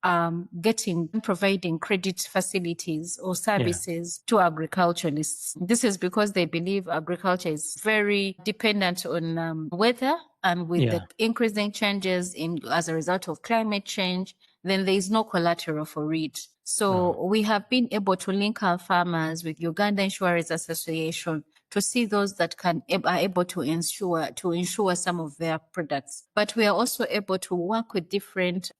providing credit facilities or services to agriculturalists. This is because they believe agriculture is very dependent on weather, and with the increasing changes as a result of climate change, then there is no collateral for it. So we have been able to link our farmers with Uganda Insurance Association to see those that are able to insure some of their products. But we are also able to work with different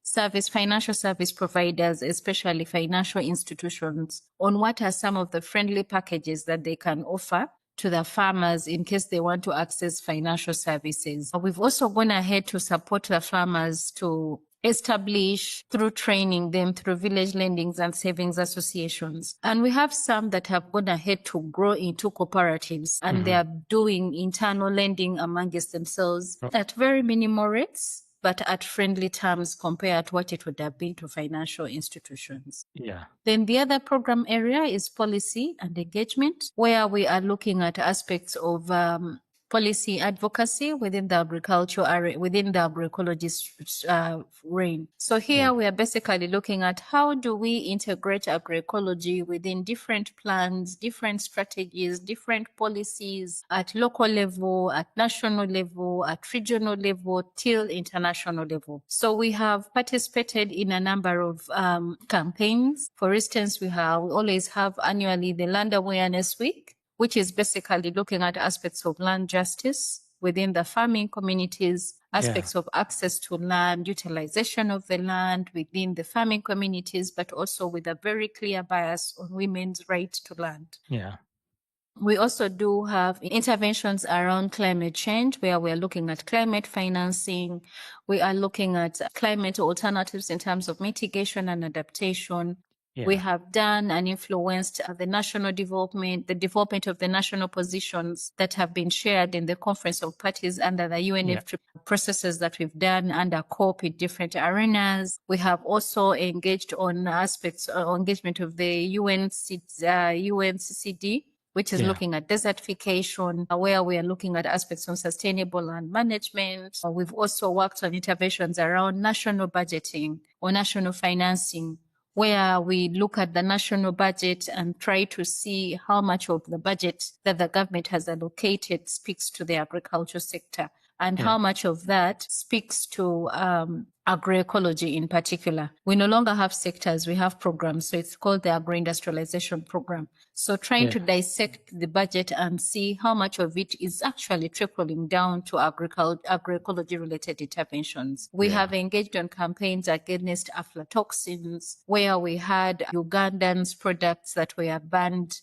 financial service providers, especially financial institutions, on what are some of the friendly packages that they can offer to the farmers in case they want to access financial services. We've also gone ahead to support the farmers to establish through training them through village lendings and savings associations. And we have some that have gone ahead to grow into cooperatives, and they are doing internal lending amongst themselves at very minimal rates, but at friendly terms compared to what it would have been to financial institutions. Then the other program area is policy and engagement, where we are looking at aspects of policy advocacy within the agricultural area, within the agroecology reign. So here we are basically looking at how do we integrate agroecology within different plans, different strategies, different policies at local level, at national level, at regional level, till international level. So we have participated in a number of campaigns. For instance, we always have annually the Land Awareness Week, which is basically looking at aspects of land justice within the farming communities, aspects of access to land, utilization of the land within the farming communities, but also with a very clear bias on women's right to land. We also do have interventions around climate change, where we are looking at climate financing. We are looking at climate alternatives in terms of mitigation and adaptation. We have done and influenced the development of the national positions that have been shared in the Conference of Parties under the UNFCCC processes that we've done under COP in different arenas. We have also engaged on aspects of engagement of the UNCCD, which is looking at desertification, where we are looking at aspects of sustainable land management. We've also worked on interventions around national budgeting or national financing, where we look at the national budget and try to see how much of the budget that the government has allocated speaks to the agriculture sector, and how much of that speaks to agroecology in particular. We no longer have sectors, we have programs. So it's called the Agro-Industrialization Program. So trying to dissect the budget and see how much of it is actually trickling down to agroecology-related interventions. We have engaged on campaigns against aflatoxins, where we had Ugandans' products that were banned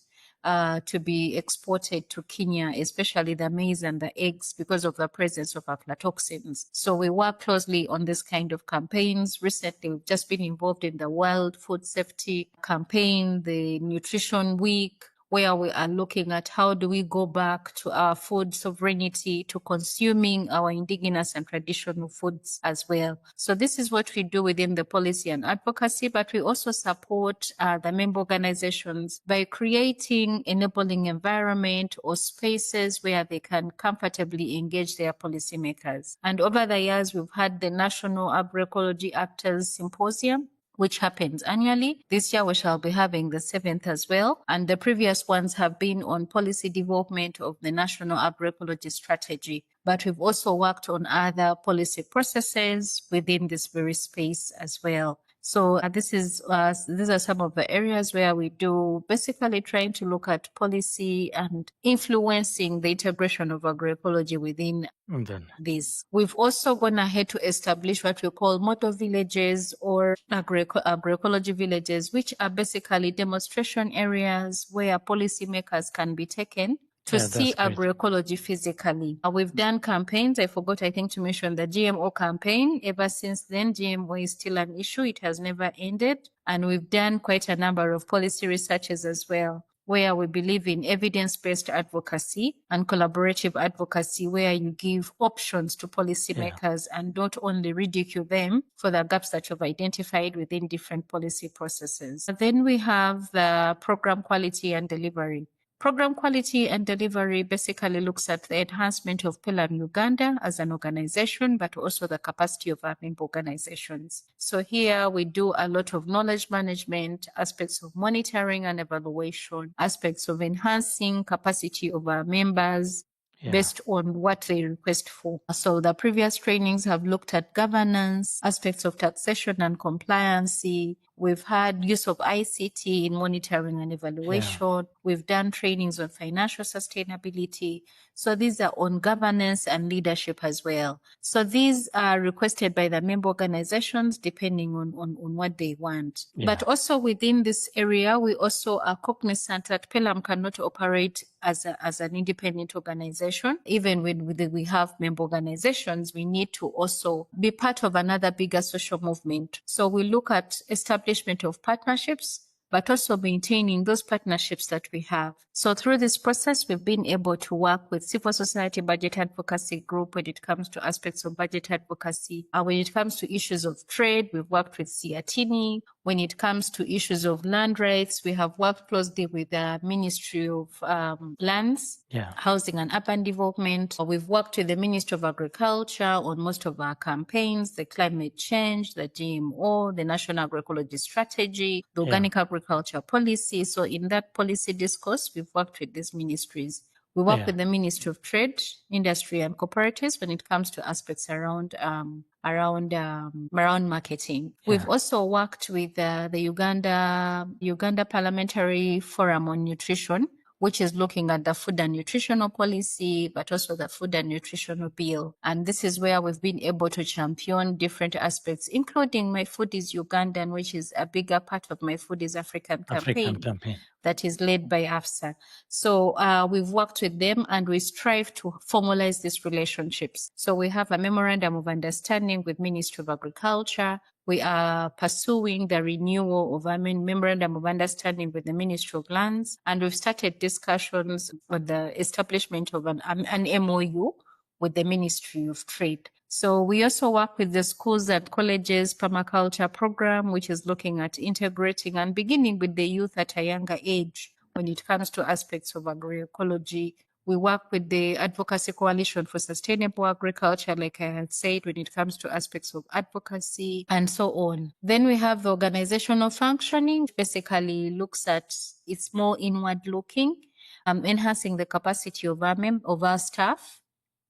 to be exported to Kenya, especially the maize and the eggs, because of the presence of aflatoxins. So we work closely on this kind of campaigns. Recently, we've just been involved in the World Food Safety Campaign, the Nutrition Week, where we are looking at how do we go back to our food sovereignty, to consuming our indigenous and traditional foods as well. So this is what we do within the policy and advocacy, but we also support the member organizations by creating enabling environment or spaces where they can comfortably engage their policymakers. And over the years, we've had the National Agroecology Actors Symposium, which happens annually. This year we shall be having the 7th as well. And the previous ones have been on policy development of the National Agroecology Strategy. But we've also worked on other policy processes within this very space as well. So these are some of the areas where we do basically trying to look at policy and influencing the integration of agroecology within this. We've also gone ahead to establish what we call model villages or agroecology villages, which are basically demonstration areas where policymakers can be taken to see agroecology physically. We've done campaigns. I think to mention the GMO campaign. Ever since then, GMO is still an issue. It has never ended. And we've done quite a number of policy researches as well, where we believe in evidence-based advocacy and collaborative advocacy, where you give options to policymakers and don't only ridicule them for the gaps that you've identified within different policy processes. But then we have the program quality and delivery. Program quality and delivery basically looks at the enhancement of PELUM Uganda as an organization, but also the capacity of our member organizations. So here we do a lot of knowledge management, aspects of monitoring and evaluation, aspects of enhancing capacity of our members, based on what they request for. So the previous trainings have looked at governance, aspects of taxation and compliancy. We've had use of ICT in monitoring and evaluation. We've done trainings on financial sustainability. So these are on governance and leadership as well. So these are requested by the member organizations depending on what they want. But also within this area, we also are cognizant that PELUM cannot operate as an independent organization. Even when we have member organizations, we need to also be part of another bigger social movement. So we look at establishment of partnerships, but also maintaining those partnerships that we have. So through this process, we've been able to work with civil society budget advocacy group when it comes to aspects of budget advocacy. When it comes to issues of trade, we've worked with CIATINI. When it comes to issues of land rights, we have worked closely with the Ministry of Lands, Housing and Urban Development. We've worked with the Ministry of Agriculture on most of our campaigns, the climate change, the GMO, the National Agroecology Strategy, the Organic Agriculture Policy. So in that policy discourse, we've worked with these ministries. We work with the Ministry of Trade, Industry and Cooperatives when it comes to aspects around marketing. We've also worked with the Uganda Parliamentary Forum on Nutrition, which is looking at the food and nutritional policy, but also the food and nutritional bill. And this is where we've been able to champion different aspects, including My Food is Ugandan, which is a bigger part of My Food is African campaign. That is led by AFSA. So we've worked with them and we strive to formalize these relationships. So we have a memorandum of understanding with Ministry of Agriculture. We are pursuing the renewal of a memorandum of understanding with the Ministry of Lands, and we've started discussions on the establishment of an MOU with the Ministry of Trade. So we also work with the schools and colleges permaculture program, which is looking at integrating and beginning with the youth at a younger age when it comes to aspects of agroecology, We work with the Advocacy Coalition for Sustainable Agriculture, like I had said, when it comes to aspects of advocacy and so on. Then we have the organizational functioning, which basically looks at, it's more inward looking, enhancing the capacity of our staff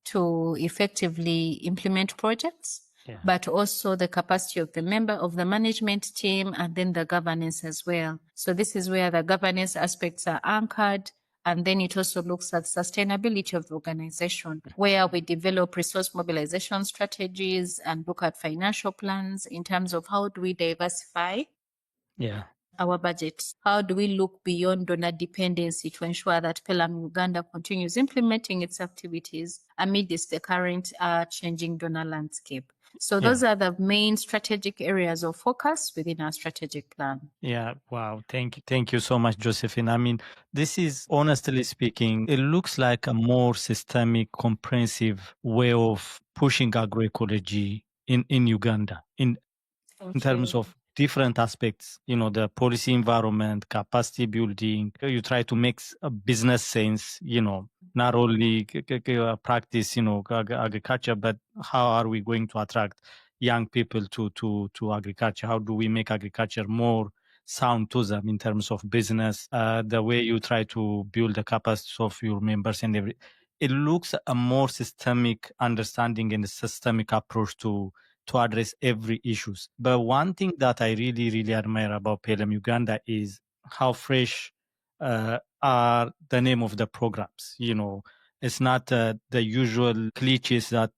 to effectively implement projects. Yeah. But also the capacity of the member of the management team and then the governance as well. So this is where the governance aspects are anchored. And then it also looks at sustainability of the organization, where we develop resource mobilization strategies and look at financial plans in terms of how do we diversify our budgets? How do we look beyond donor dependency to ensure that PELUM Uganda continues implementing its activities amidst the current changing donor landscape? So those are the main strategic areas of focus within our strategic plan. Yeah, wow. Thank you. Thank you so much, Josephine. I mean, this is, honestly speaking, it looks like a more systemic, comprehensive way of pushing agroecology in Uganda in terms of different aspects, the policy environment, capacity building. You try to make a business sense, not only practice, agriculture, but how are we going to attract young people to agriculture? How do we make agriculture more sound to them in terms of business? The way you try to build the capacity of your members and everything. It looks a more systemic understanding and a systemic approach to address every issues. But one thing that I really, really admire about PELUM Uganda is how fresh are the name of the programs. It's not the usual cliches that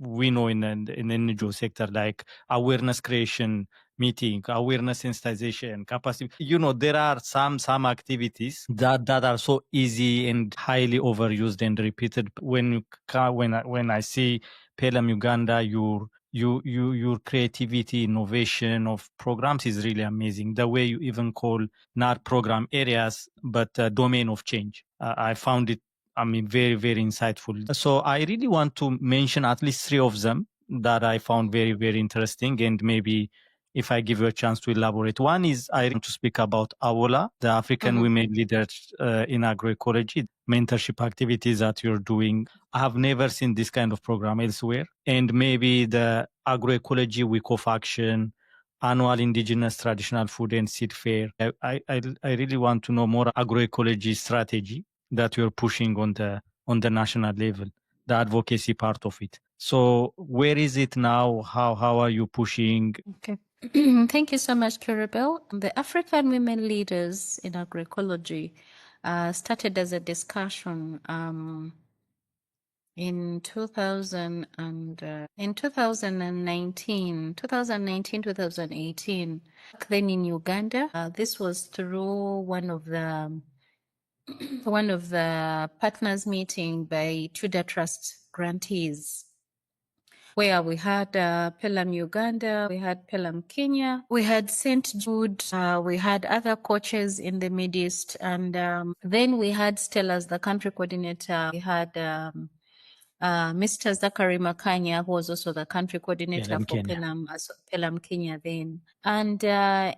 we know in the NGO sector, like awareness creation meeting, awareness sensitization, capacity. There are some activities that are so easy and highly overused and repeated. When I see PELUM Uganda, your creativity, innovation of programs is really amazing. The way you even call not program areas, but domain of change. I found it, very, very insightful. So I really want to mention at least 3 of them that I found very, very interesting. And maybe if I give you a chance to elaborate. One is I want to speak about AWOLA, the African Women Leaders in Agroecology, mentorship activities that you're doing. I have never seen this kind of program elsewhere. And maybe the Agroecology Week of Action, annual Indigenous Traditional Food and Seed Fair. I really want to know more agroecology strategy that you're pushing on the national level, the advocacy part of it. So where is it now? How are you pushing? Okay. Thank you so much, Kiribel. The African Women Leaders in Agroecology started as a discussion in 2019, 2018. Then in Uganda, this was through one of the partners meeting by Tudor Trust grantees, where we had PELUM Uganda, we had PELUM Kenya, we had St. Jude, we had other coaches in the Mid East, and then we had Stella as the country coordinator. We had Mr. Zachary Makanya, who was also the country coordinator for PELUM Kenya then. And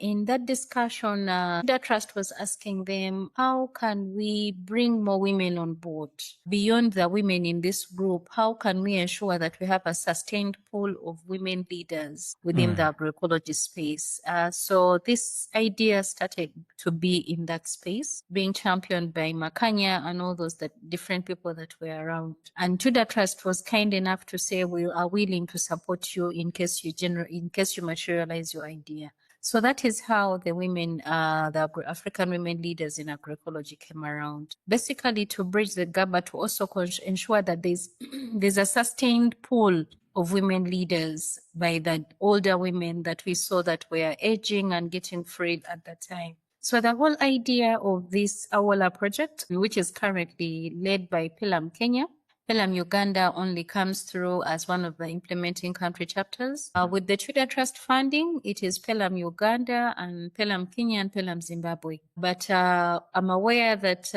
in that discussion, the trust was asking them, how can we bring more women on board? Beyond the women in this group, how can we ensure that we have a sustained pool of women leaders within the agroecology space? So this idea started to be in that space, being championed by Makanya and all those different people that were around. And Tudor Trust was kind enough to say, we are willing to support you in case you materialize your idea. So that is how the women, the African women leaders in agroecology came around. Basically to bridge the gap, but to also ensure that there's a sustained pool of women leaders by the older women that we saw that were aging and getting freed at that time. So the whole idea of this AWOLA project, which is currently led by PELUM Kenya, PELUM Uganda only comes through as one of the implementing country chapters. With the Tudor Trust funding, it is PELUM Uganda and PELUM Kenya and PELUM Zimbabwe. But I'm aware that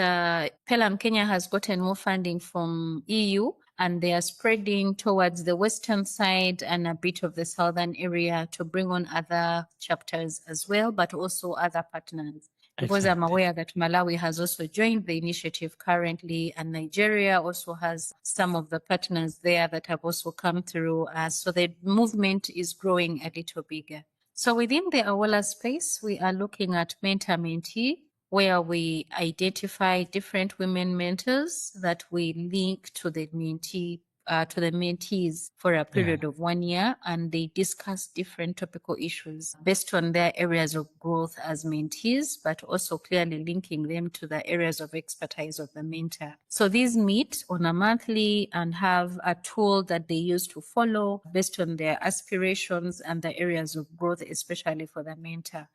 PELUM Kenya has gotten more funding from EU, and they are spreading towards the western side and a bit of the southern area to bring on other chapters as well, but also other partners. because I'm aware that Malawi has also joined the initiative currently, and Nigeria also has some of the partners there that have also come through. So the movement is growing a little bigger. So within the AWOLA space, we are looking at mentor-mentee, where we identify different women mentors that we link to the mentee to the mentees for a period of 1 year, and they discuss different topical issues based on their areas of growth as mentees, but also clearly linking them to the areas of expertise of the mentor. So these meet on a monthly and have a tool that they use to follow based on their aspirations and the areas of growth, especially for the mentor.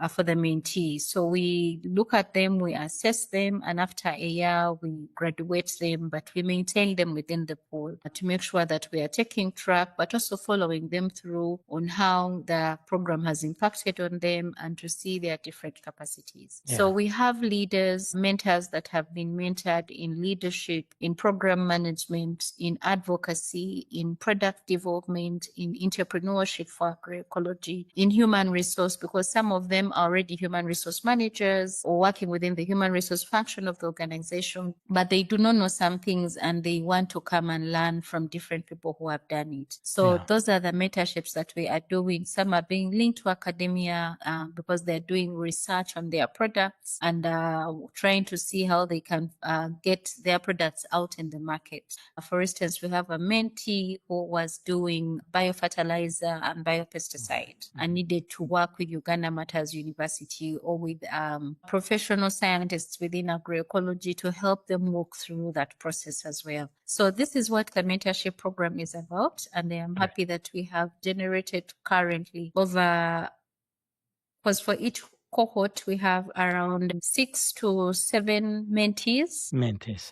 For the mentee. So we look at them, we assess them, and after a year, we graduate them, but we maintain them within the pool to make sure that we are taking track, but also following them through on how the program has impacted on them and to see their different capacities. So we have leaders, mentors that have been mentored in leadership, in program management, in advocacy, in product development, in entrepreneurship for agroecology, in human resource, because some of them are already human resource managers or working within the human resource function of the organization, but they do not know some things and they want to come and learn from different people who have done it. So those are the mentorships that we are doing. Some are being linked to academia because they're doing research on their products and trying to see how they can get their products out in the market. For instance, we have a mentee who was doing biofertilizer and biopesticide and needed to work with Uganda Matters University or with professional scientists within agroecology to help them walk through that process as well. So this is what the mentorship program is about, and I am happy that we have generated currently over, because for each cohort we have around 6 to 7 mentees.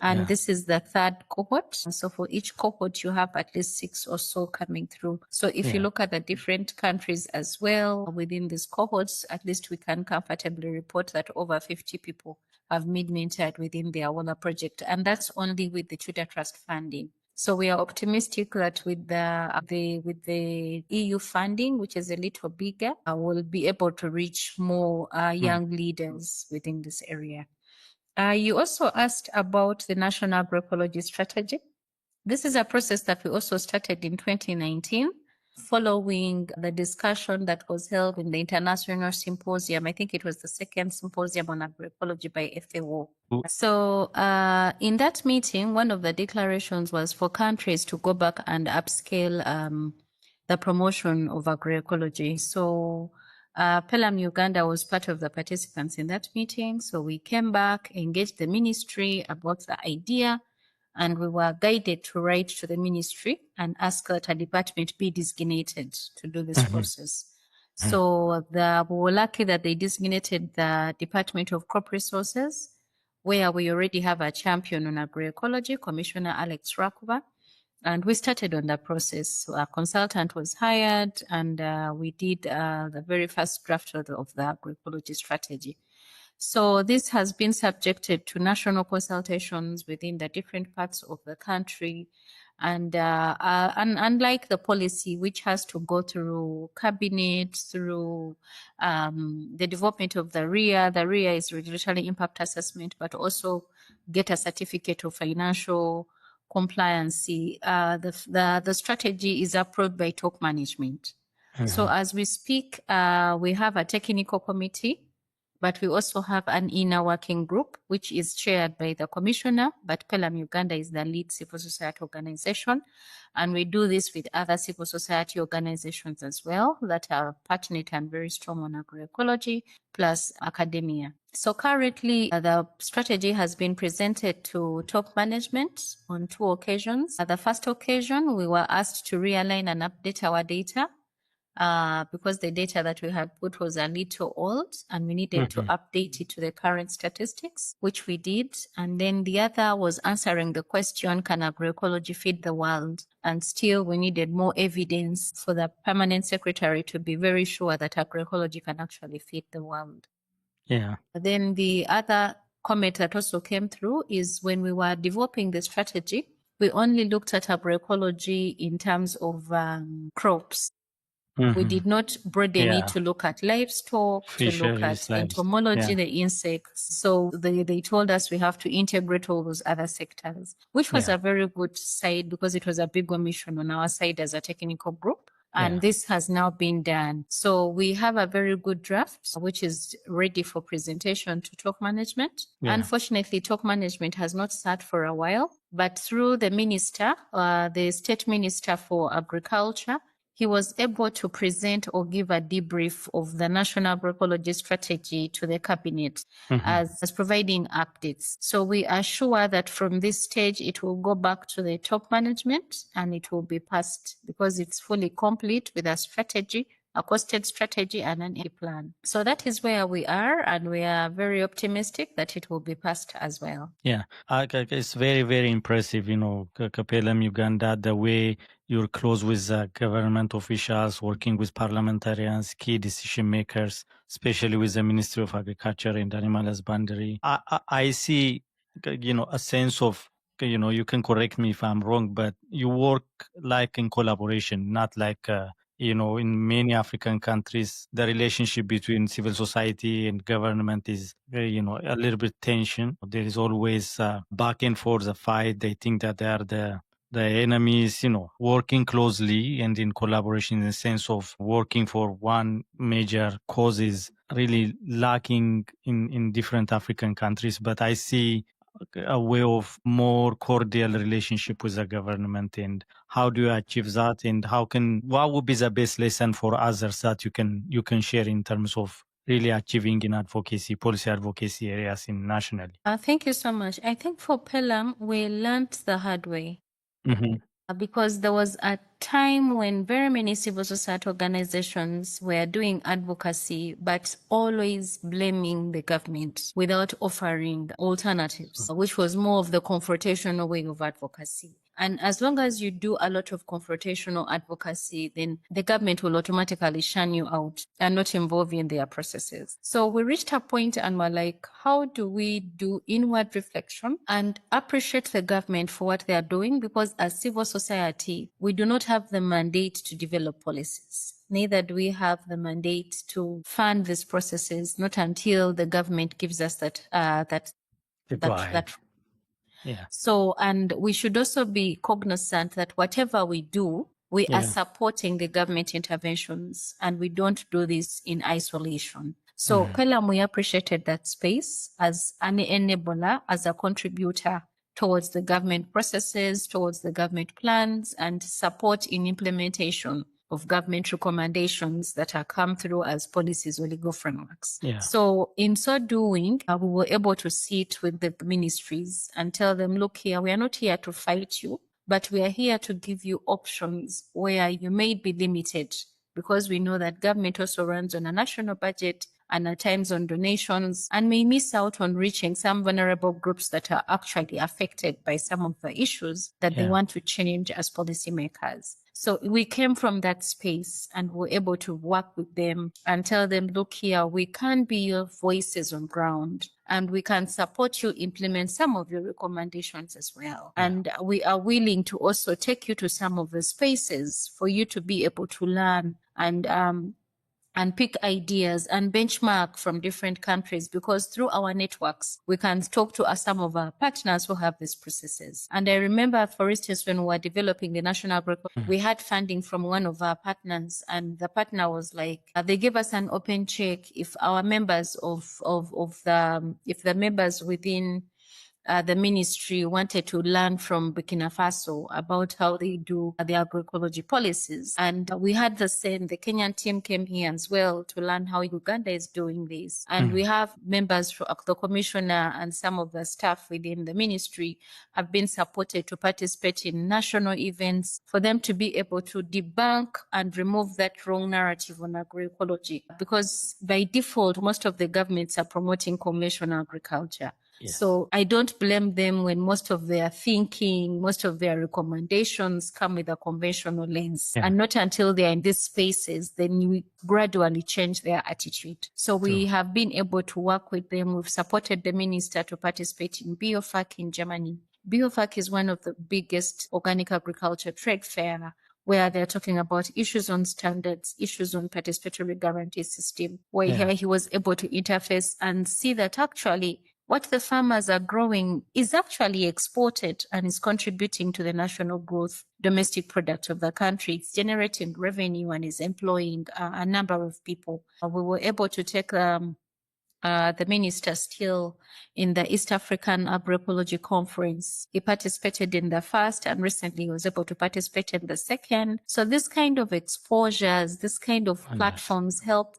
And this is the third cohort. So for each cohort, you have at least 6 or so coming through. So if you look at the different countries as well within these cohorts, at least we can comfortably report that over 50 people have been mentored within the AWOLA project. And that's only with the Tudor Trust funding. So we are optimistic that with the EU funding, which is a little bigger, we'll be able to reach more young leaders within this area. You also asked about the National Agroecology Strategy. This is a process that we also started in 2019, following the discussion that was held in the International Symposium. I think it was the second symposium on agroecology by FAO. So in that meeting, one of the declarations was for countries to go back and upscale the promotion of agroecology. So PELUM Uganda was part of the participants in that meeting. So we came back, engaged the ministry about the idea, and we were guided to write to the ministry and ask that a department be designated to do this process. So we were lucky that they designated the Department of Crop Resources, where we already have a champion on agroecology, Commissioner Alex Rakuba. And we started on that process. So a consultant was hired, and we did the very first draft of the agroecology strategy. So this has been subjected to national consultations within the different parts of the country. And unlike the policy, which has to go through cabinet, through the development of the RIA is regulatory impact assessment, but also get a certificate of financial compliance. The strategy is approved by top management. So as we speak, we have a technical committee, but we also have an inner working group, which is chaired by the commissioner, but PELUM Uganda is the lead civil society organization. And we do this with other civil society organizations as well that are passionate and very strong on agroecology, plus academia. So currently, the strategy has been presented to top management on 2 occasions. At the first occasion, we were asked to realign and update our data because the data that we had put was a little old and we needed to update it to the current statistics, which we did. And then the other was answering the question, can agroecology feed the world? And still we needed more evidence for the permanent secretary to be very sure that agroecology can actually feed the world. Then the other comment that also came through is when we were developing the strategy, we only looked at agroecology in terms of crops. We did not broaden it to look at livestock, to look at entomology, the insects. So they told us we have to integrate all those other sectors, which was a very good side because it was a big omission on our side as a technical group. And this has now been done. So we have a very good draft, which is ready for presentation to top management. Unfortunately, top management has not sat for a while, but through the minister, the state minister for agriculture, he was able to present or give a debrief of the national agroecology strategy to the cabinet as providing updates. So we are sure that from this stage, it will go back to the top management and it will be passed because it's fully complete with a strategy, a costed strategy and an A plan. So that is where we are, and we are very optimistic that it will be passed as well. Yeah, it's very, very impressive, PELUM Uganda, the way you're close with government officials, working with parliamentarians, key decision makers, especially with the Ministry of Agriculture and Animal Husbandry. I see, a sense of, you can correct me if I'm wrong, but you work like in collaboration, not like in many African countries, the relationship between civil society and government is, a little bit tension. There is always back and forth, a fight. They think that they are the enemies, working closely and in collaboration in the sense of working for one major cause is really lacking in different African countries. But I see a way of more cordial relationship with the government, and how do you achieve that, and what would be the best lesson for others that you can share in terms of really achieving in policy advocacy areas nationally? Thank you so much. I think for PELUM, we learned the hard way. Because there was a time when very many civil society organizations were doing advocacy, but always blaming the government without offering alternatives, which was more of the confrontational way of advocacy. And as long as you do a lot of confrontational advocacy, then the government will automatically shun you out and not involve you in their processes. So we reached a point and we're like, how do we do inward reflection and appreciate the government for what they are doing? Because as civil society, we do not have the mandate to develop policies. Neither do we have the mandate to fund these processes, not until the government gives us that. Yeah. So, and we should also be cognizant that whatever we do, we are supporting the government interventions, and we don't do this in isolation. So, PELUM, we appreciated that space as an enabler, as a contributor towards the government processes, towards the government plans, and support in implementation of government recommendations that are come through as policies or legal frameworks. So in so doing, we were able to sit with the ministries and tell them, look here, we are not here to fight you, but we are here to give you options where you may be limited, because we know that government also runs on a national budget and at times on donations, and may miss out on reaching some vulnerable groups that are actually affected by some of the issues that they want to change as policymakers. So we came from that space and were able to work with them and tell them, look here, we can be your voices on ground, and we can support you implement some of your recommendations as well. And we are willing to also take you to some of the spaces for you to be able to learn and pick ideas and benchmark from different countries, because through our networks, we can talk to some of our partners who have these processes. And I remember, for instance, when we were developing the national agroecology, we had funding from one of our partners, and the partner was like, they gave us an open check if our members if the members within the ministry wanted to learn from Burkina Faso about how they do the agroecology policies. And we had the same, the Kenyan team came here as well to learn how Uganda is doing this. And we have members from the commissioner and some of the staff within the ministry have been supported to participate in national events for them to be able to debunk and remove that wrong narrative on agroecology. Because by default, most of the governments are promoting conventional agriculture. So I don't blame them when most of their thinking, most of their recommendations come with a conventional lens. And not until they're in these spaces, then we gradually change their attitude. So we have been able to work with them. We've supported the minister to participate in BioFAC in Germany. BioFAC is one of the biggest organic agriculture trade fair where they're talking about issues on standards, issues on participatory guarantee system, where here he was able to interface and see that actually what the farmers are growing is actually exported and is contributing to the national growth, domestic product of the country. It's generating revenue and is employing a number of people. We were able to take the minister still in the East African Agroecology Conference. He participated in the first and recently he was able to participate in the second. So this kind of exposures, this kind of platforms help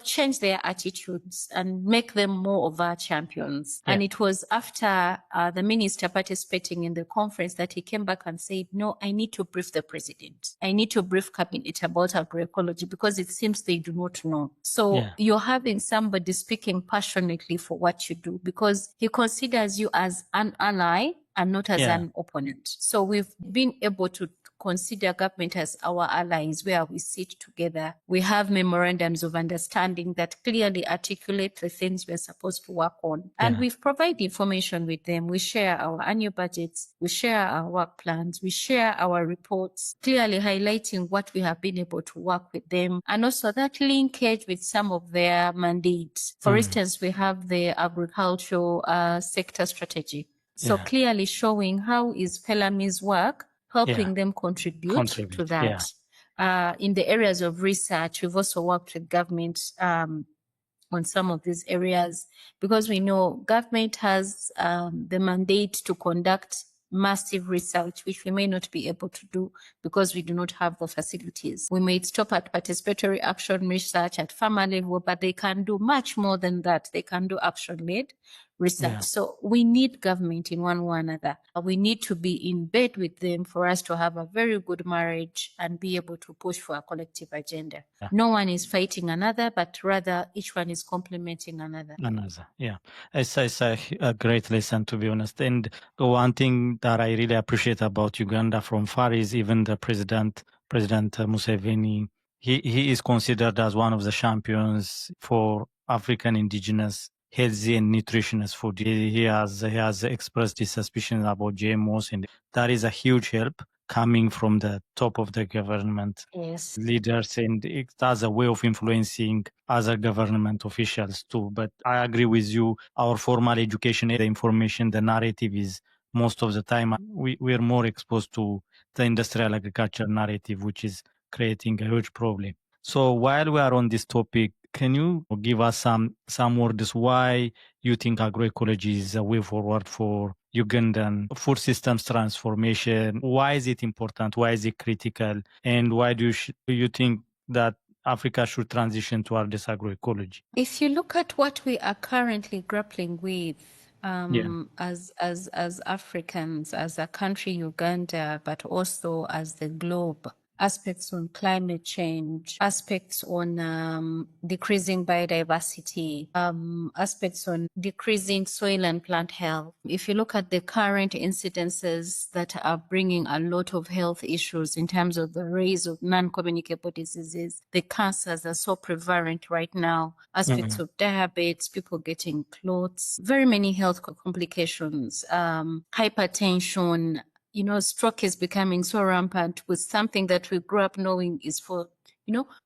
change their attitudes and make them more of our champions. And it was after the minister participating in the conference that he came back and said, no, I need to brief the president. I need to brief cabinet about agroecology because it seems they do not know. So you're having somebody speaking passionately for what you do because he considers you as an ally and not as an opponent. So we've been able to consider government as our allies where we sit together. We have memorandums of understanding that clearly articulate the things we're supposed to work on. And we've provided information with them. We share our annual budgets. We share our work plans. We share our reports, clearly highlighting what we have been able to work with them. And also that linkage with some of their mandates. For instance, we have the agricultural sector strategy. So clearly showing how is PELUM's work helping them contribute to that. In the areas of research, we've also worked with government on some of these areas because we know government has the mandate to conduct massive research, which we may not be able to do because we do not have the facilities. We may stop at participatory action research at farmer level, but they can do much more than that. They can do action-led research. So we need government in one way or another. We need to be in bed with them for us to have a very good marriage and be able to push for a collective agenda. No one is fighting another, but rather each one is complementing another. It's a great lesson, to be honest. And the one thing that I really appreciate about Uganda from far is even the President Museveni. He is considered as one of the champions for African indigenous healthy and nutritious food. He has expressed his suspicions about GMOs, and that is a huge help coming from the top of the government leaders, and it has a way of influencing other government officials too. But I agree with you, our formal education, the information, the narrative is most of the time we're more exposed to the industrial agriculture narrative, which is creating a huge problem. So while we are on this topic, can you give us some words why you think agroecology is a way forward for Ugandan food systems transformation? Why is it important? Why is it critical? And why do you think that Africa should transition toward this agroecology? If you look at what we are currently grappling with as Africans, as a country, Uganda, but also as the globe, aspects on climate change, aspects on decreasing biodiversity, aspects on decreasing soil and plant health. If you look at the current incidences that are bringing a lot of health issues in terms of the rise of non-communicable diseases, the cancers are so prevalent right now, aspects of diabetes, people getting clots, very many health complications, hypertension. Stroke is becoming so rampant with something that we grew up knowing is for,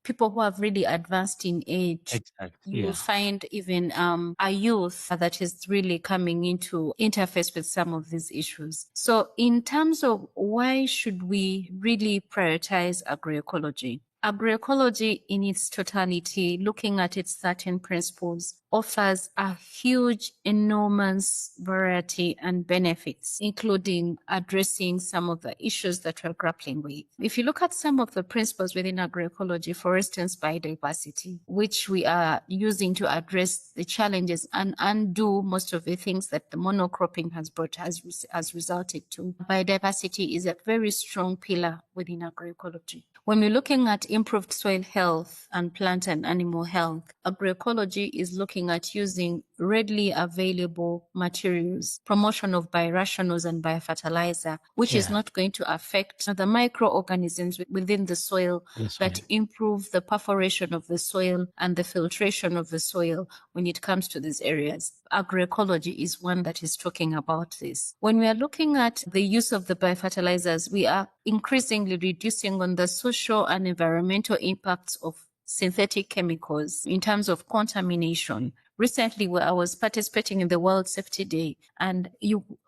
people who have really advanced in age. You will find even a youth that is really coming into interface with some of these issues. So in terms of why should we really prioritize agroecology? Agroecology in its totality, looking at its certain principles, offers a huge, enormous variety and benefits, including addressing some of the issues that we're grappling with. If you look at some of the principles within agroecology, for instance, biodiversity, which we are using to address the challenges and undo most of the things that the monocropping has resulted to. Biodiversity is a very strong pillar within agroecology. When we're looking at improved soil health and plant and animal health, agroecology is looking looking at using readily available materials, promotion of biorationals and biofertilizer, which is not going to affect the microorganisms within the soil, but improve the perforation of the soil and the filtration of the soil when it comes to these areas. Agroecology is one that is talking about this. When we are looking at the use of the biofertilizers, we are increasingly reducing on the social and environmental impacts of synthetic chemicals in terms of contamination. Recently, I was participating in the World Safety Day, and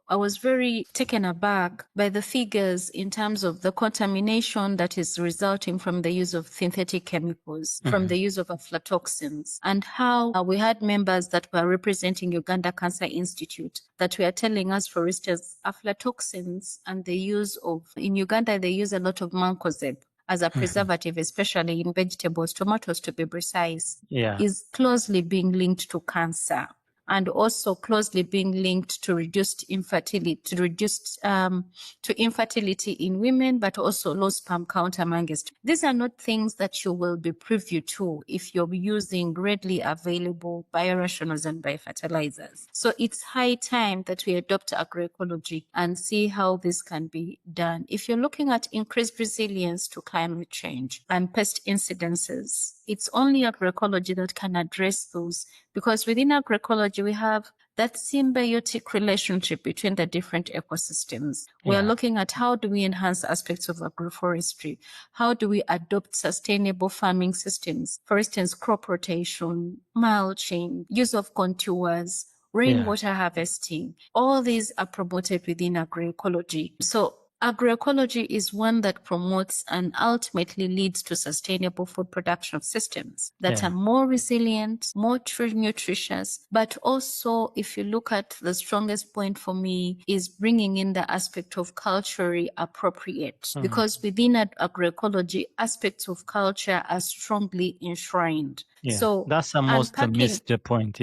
I was very taken aback by the figures in terms of the contamination that is resulting from the use of synthetic chemicals, from the use of aflatoxins, and how we had members that were representing Uganda Cancer Institute that were telling us, for instance, aflatoxins and the use of, in Uganda, they use a lot of mancozeb as a preservative, especially in vegetables, tomatoes to be precise, is closely being linked to cancer and also closely being linked to reduced infertility, to infertility in women, but also low sperm count amongst. These are not things that you will be privy to if you're using readily available biorationals and biofertilizers. So it's high time that we adopt agroecology and see how this can be done. If you're looking at increased resilience to climate change and pest incidences, it's only agroecology that can address those, because within agroecology, we have that symbiotic relationship between the different ecosystems. We are looking at how do we enhance aspects of agroforestry? How do we adopt sustainable farming systems? For instance, crop rotation, mulching, use of contours, rainwater harvesting. All these are promoted within agroecology. So agroecology is one that promotes and ultimately leads to sustainable food production systems that are more resilient, more nutritious, but also, if you look at the strongest point for me, is bringing in the aspect of culturally appropriate, because within agroecology, aspects of culture are strongly enshrined. So that's the most missed point,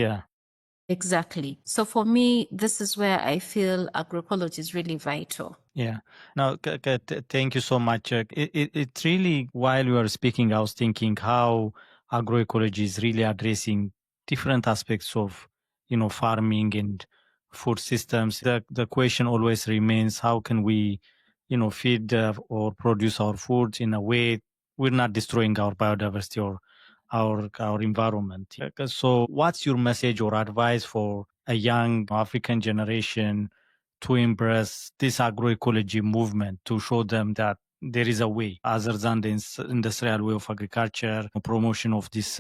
Exactly. So for me, this is where I feel agroecology is really vital. Now, thank you so much. It's really, while you were speaking, I was thinking how agroecology is really addressing different aspects of, farming and food systems. The question always remains, how can we, feed or produce our food in a way we're not destroying our biodiversity or our environment. So what's your message or advice for a young African generation to embrace this agroecology movement, to show them that there is a way other than the industrial way of agriculture, promotion of these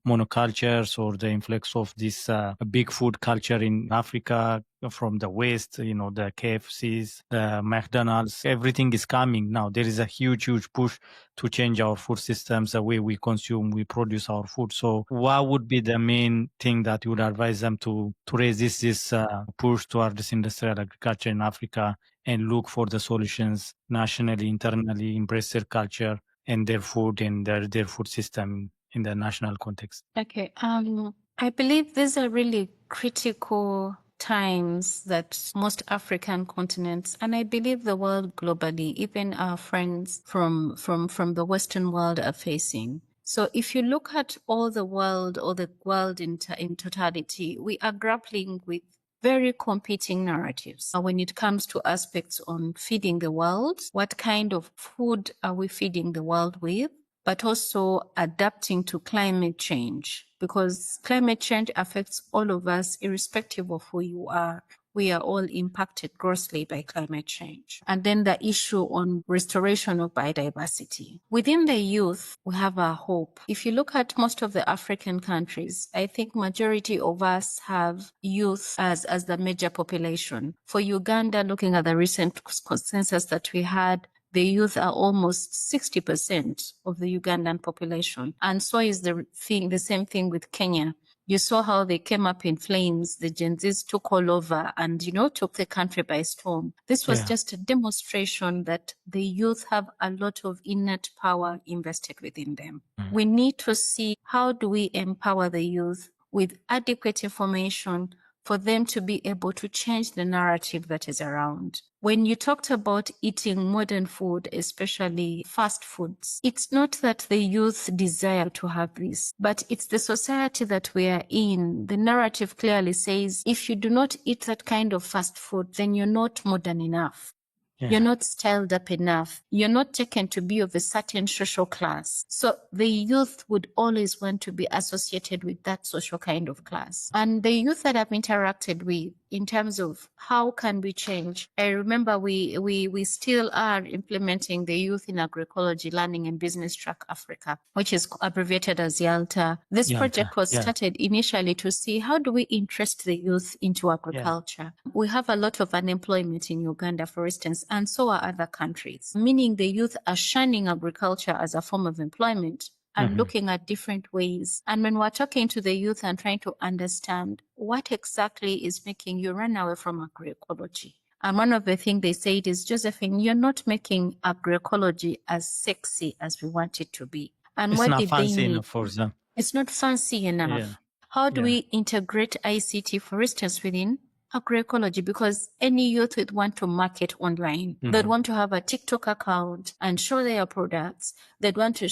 monocultures or the influx of this big food culture in Africa from the West, the KFCs, the McDonald's, everything is coming now. There is a huge, huge push to change our food systems, the way we consume, we produce our food. So what would be the main thing that you would advise them to resist this push toward this industrial agriculture in Africa and look for the solutions nationally, internally, embrace their culture and their food and their food system in the national context? Okay. I believe these are really critical times that most African continents, and I believe the world globally, even our friends from the Western world, are facing. So if you look at all the world or the world in totality, we are grappling with very competing narratives when it comes to aspects on feeding the world. What kind of food are we feeding the world with? But also adapting to climate change, because climate change affects all of us irrespective of who you are. We are all impacted grossly by climate change. And then the issue on restoration of biodiversity. Within the youth, we have our hope. If you look at most of the African countries, I think majority of us have youth as the major population. For Uganda, looking at the recent census that we had, the youth are almost 60% of the Ugandan population. And so is the same thing with Kenya. You saw how they came up in flames. The Gen Zs took all over and, took the country by storm. This was just a demonstration that the youth have a lot of innate power invested within them. We need to see, how do we empower the youth with adequate information, for them to be able to change the narrative that is around. When you talked about eating modern food, especially fast foods, it's not that the youth desire to have this, but it's the society that we are in. The narrative clearly says, if you do not eat that kind of fast food, then you're not modern enough. You're not styled up enough. You're not taken to be of a certain social class. So the youth would always want to be associated with that social kind of class. And the youth that I've interacted with in terms of how can we change, I remember we still are implementing the Youth in Agroecology Learning and Business Track Africa, which is abbreviated as YALTA. This project was started initially to see how do we interest the youth into agriculture. We have a lot of unemployment in Uganda, for instance, and so are other countries, meaning the youth are shunning agriculture as a form of employment and looking at different ways. And when we're talking to the youth and trying to understand what exactly is making you run away from agroecology. And one of the things they said is, Josephine, you're not making agroecology as sexy as we want it to be. And it's what not did fancy they need? enough for them. It's not fancy enough. How do we integrate ICT, for instance, within agroecology? Because any youth would want to market online. They'd want to have a TikTok account and show their products. They'd want to,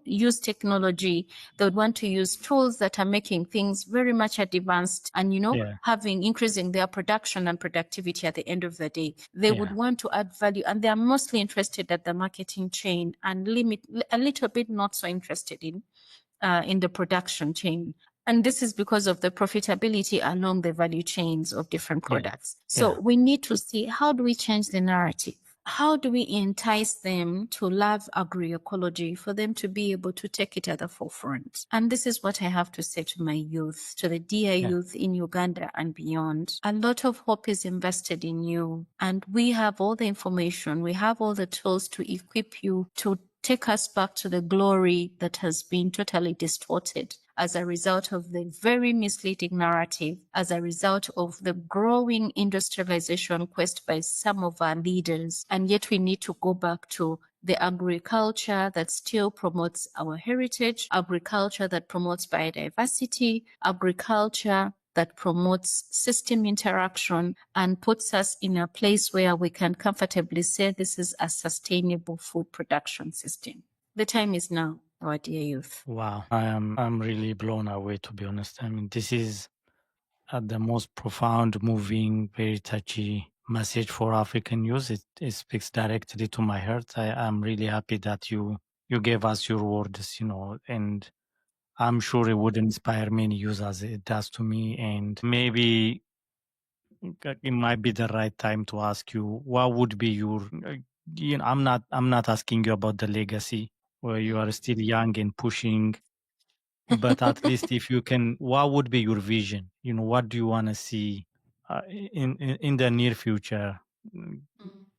use technology. They'd want to use tools that are making things very much advanced and, increasing their production and productivity at the end of the day. They would want to add value, and they're mostly interested at the marketing chain and a little bit not so interested in the production chain. And this is because of the profitability along the value chains of different products. So we need to see, how do we change the narrative? How do we entice them to love agroecology for them to be able to take it at the forefront? And this is what I have to say to my youth, to the dear youth in Uganda and beyond. A lot of hope is invested in you, and we have all the information. We have all the tools to equip you to take us back to the glory that has been totally distorted as a result of the very misleading narrative, as a result of the growing industrialization quest by some of our leaders. And yet we need to go back to the agriculture that still promotes our heritage, agriculture that promotes biodiversity, agriculture that promotes system interaction and puts us in a place where we can comfortably say this is a sustainable food production system. The time is now, our dear youth. Wow, I'm really blown away, to be honest. I mean, this is the most profound, moving, very touchy message for African youth. It speaks directly to my heart. I'm really happy that you gave us your words, and I'm sure it would inspire many youth as it does to me. And maybe it might be the right time to ask you, what would be your, I'm not asking you about the legacy, where you are still young and pushing, but at least if you can, what would be your vision? What do you want to see in the near future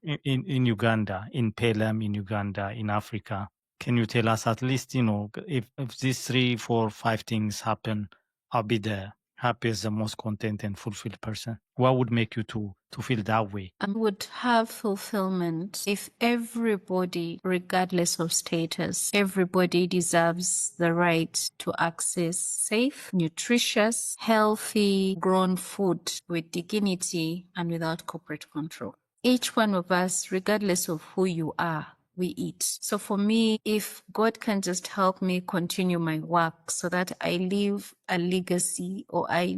in Uganda, in PELUM, in Uganda, in Africa? Can you tell us at least, if these 3, 4, 5 things happen, I'll be the happiest, the most content and fulfilled person? What would make you to feel that way? I would have fulfillment if everybody, regardless of status, everybody deserves the right to access safe, nutritious, healthy, grown food with dignity and without corporate control. Each one of us, regardless of who you are, we eat. So for me, if God can just help me continue my work so that I leave a legacy, or I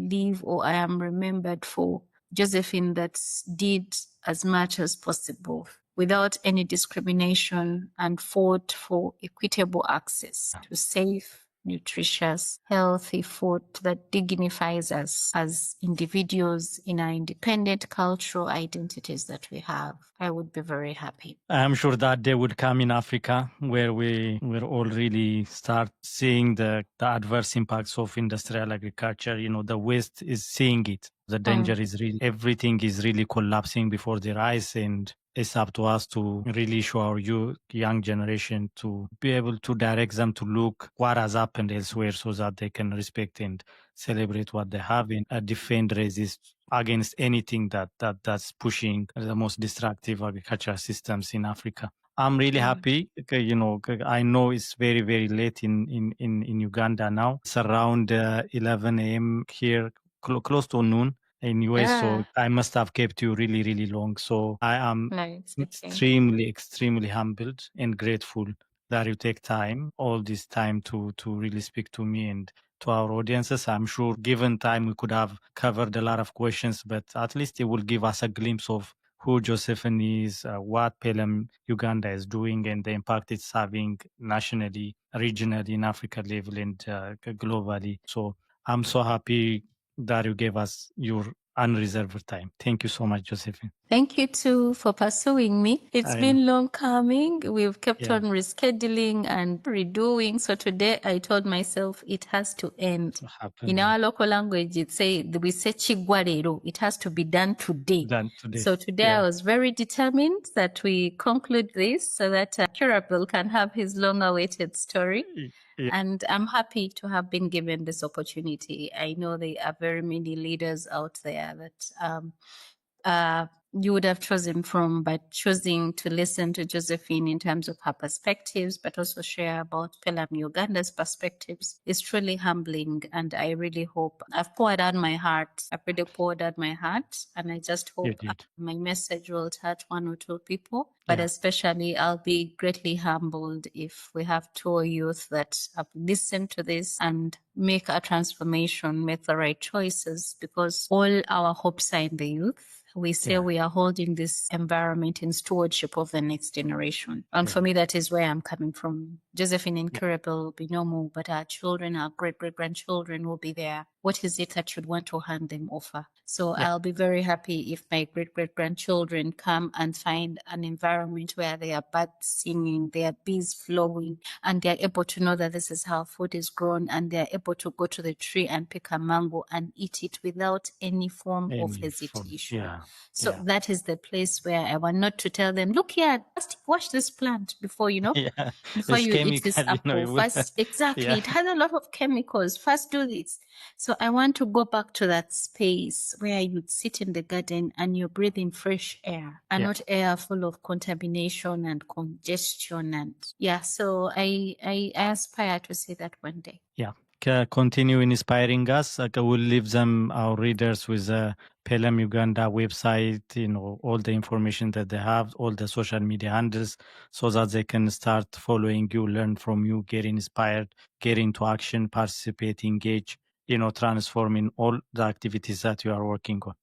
am remembered for Josephine that did as much as possible without any discrimination and fought for equitable access to safe, nutritious, healthy food that dignifies us as individuals in our independent cultural identities that we have, I would be very happy. I'm sure that day would come in Africa, where we will all really start seeing the adverse impacts of industrial agriculture. The West is seeing it. The danger is really, everything is really collapsing before their eyes, and it's up to us to really show our young generation, to be able to direct them to look what has happened elsewhere, so that they can respect and celebrate what they have and defend, resist against anything that's pushing the most destructive agricultural systems in Africa. I'm really happy. I know it's very, very late in Uganda now. It's around 11 a.m. here, close to noon. anyway, so I must have kept you really, really long. So I am extremely humbled and grateful that you take time, all this time to really speak to me and to our audiences. I'm sure given time we could have covered a lot of questions, but at least it will give us a glimpse of who Josephine is, what PELUM Uganda is doing, and the impact it's having nationally, regionally, in Africa level, and globally. So I'm so happy that you gave us your unreserved time. Thank you so much, Josephine. Thank you too for pursuing me. It's been long coming. We've kept on rescheduling and redoing. So today I told myself it has to end. In our local language, we say chigwa lero. It has to be done today. So today I was very determined that we conclude this so that Curable can have his long-awaited story. And I'm happy to have been given this opportunity. I know there are very many leaders out there that you would have chosen from, but choosing to listen to Josephine in terms of her perspectives, but also share about PELUM Uganda's perspectives is truly humbling. And I really hope I've poured out my heart. I've really poured out my heart. And I just hope my message will touch one or two people. But especially, I'll be greatly humbled if we have two youth that have listened to this and make a transformation, make the right choices, because all our hopes are in the youth. We say we are holding this environment in stewardship of the next generation. And for me, that is where I'm coming from. Josephine Incurable will be no more, but our children, our great-great-grandchildren will be there. What is it that you'd want to hand them over? So I'll be very happy if my great-great-grandchildren come and find an environment where there are birds singing, there are bees flowing, and they're able to know that this is how food is grown, and they're able to go to the tree and pick a mango and eat it without any form of hesitation. So that is the place where I want not to tell them, look here, just wash this plant before, before you eat this apple. First, it has a lot of chemicals. First do this. So I want to go back to that space where you'd sit in the garden and you're breathing fresh air and not air full of contamination and congestion. And so I aspire to see that one day. Continue inspiring us. We'll leave them, our readers, with a PELUM Uganda website, all the information that they have, all the social media handles, so that they can start following you, learn from you, get inspired, get into action, participate, engage, transform in all the activities that you are working on.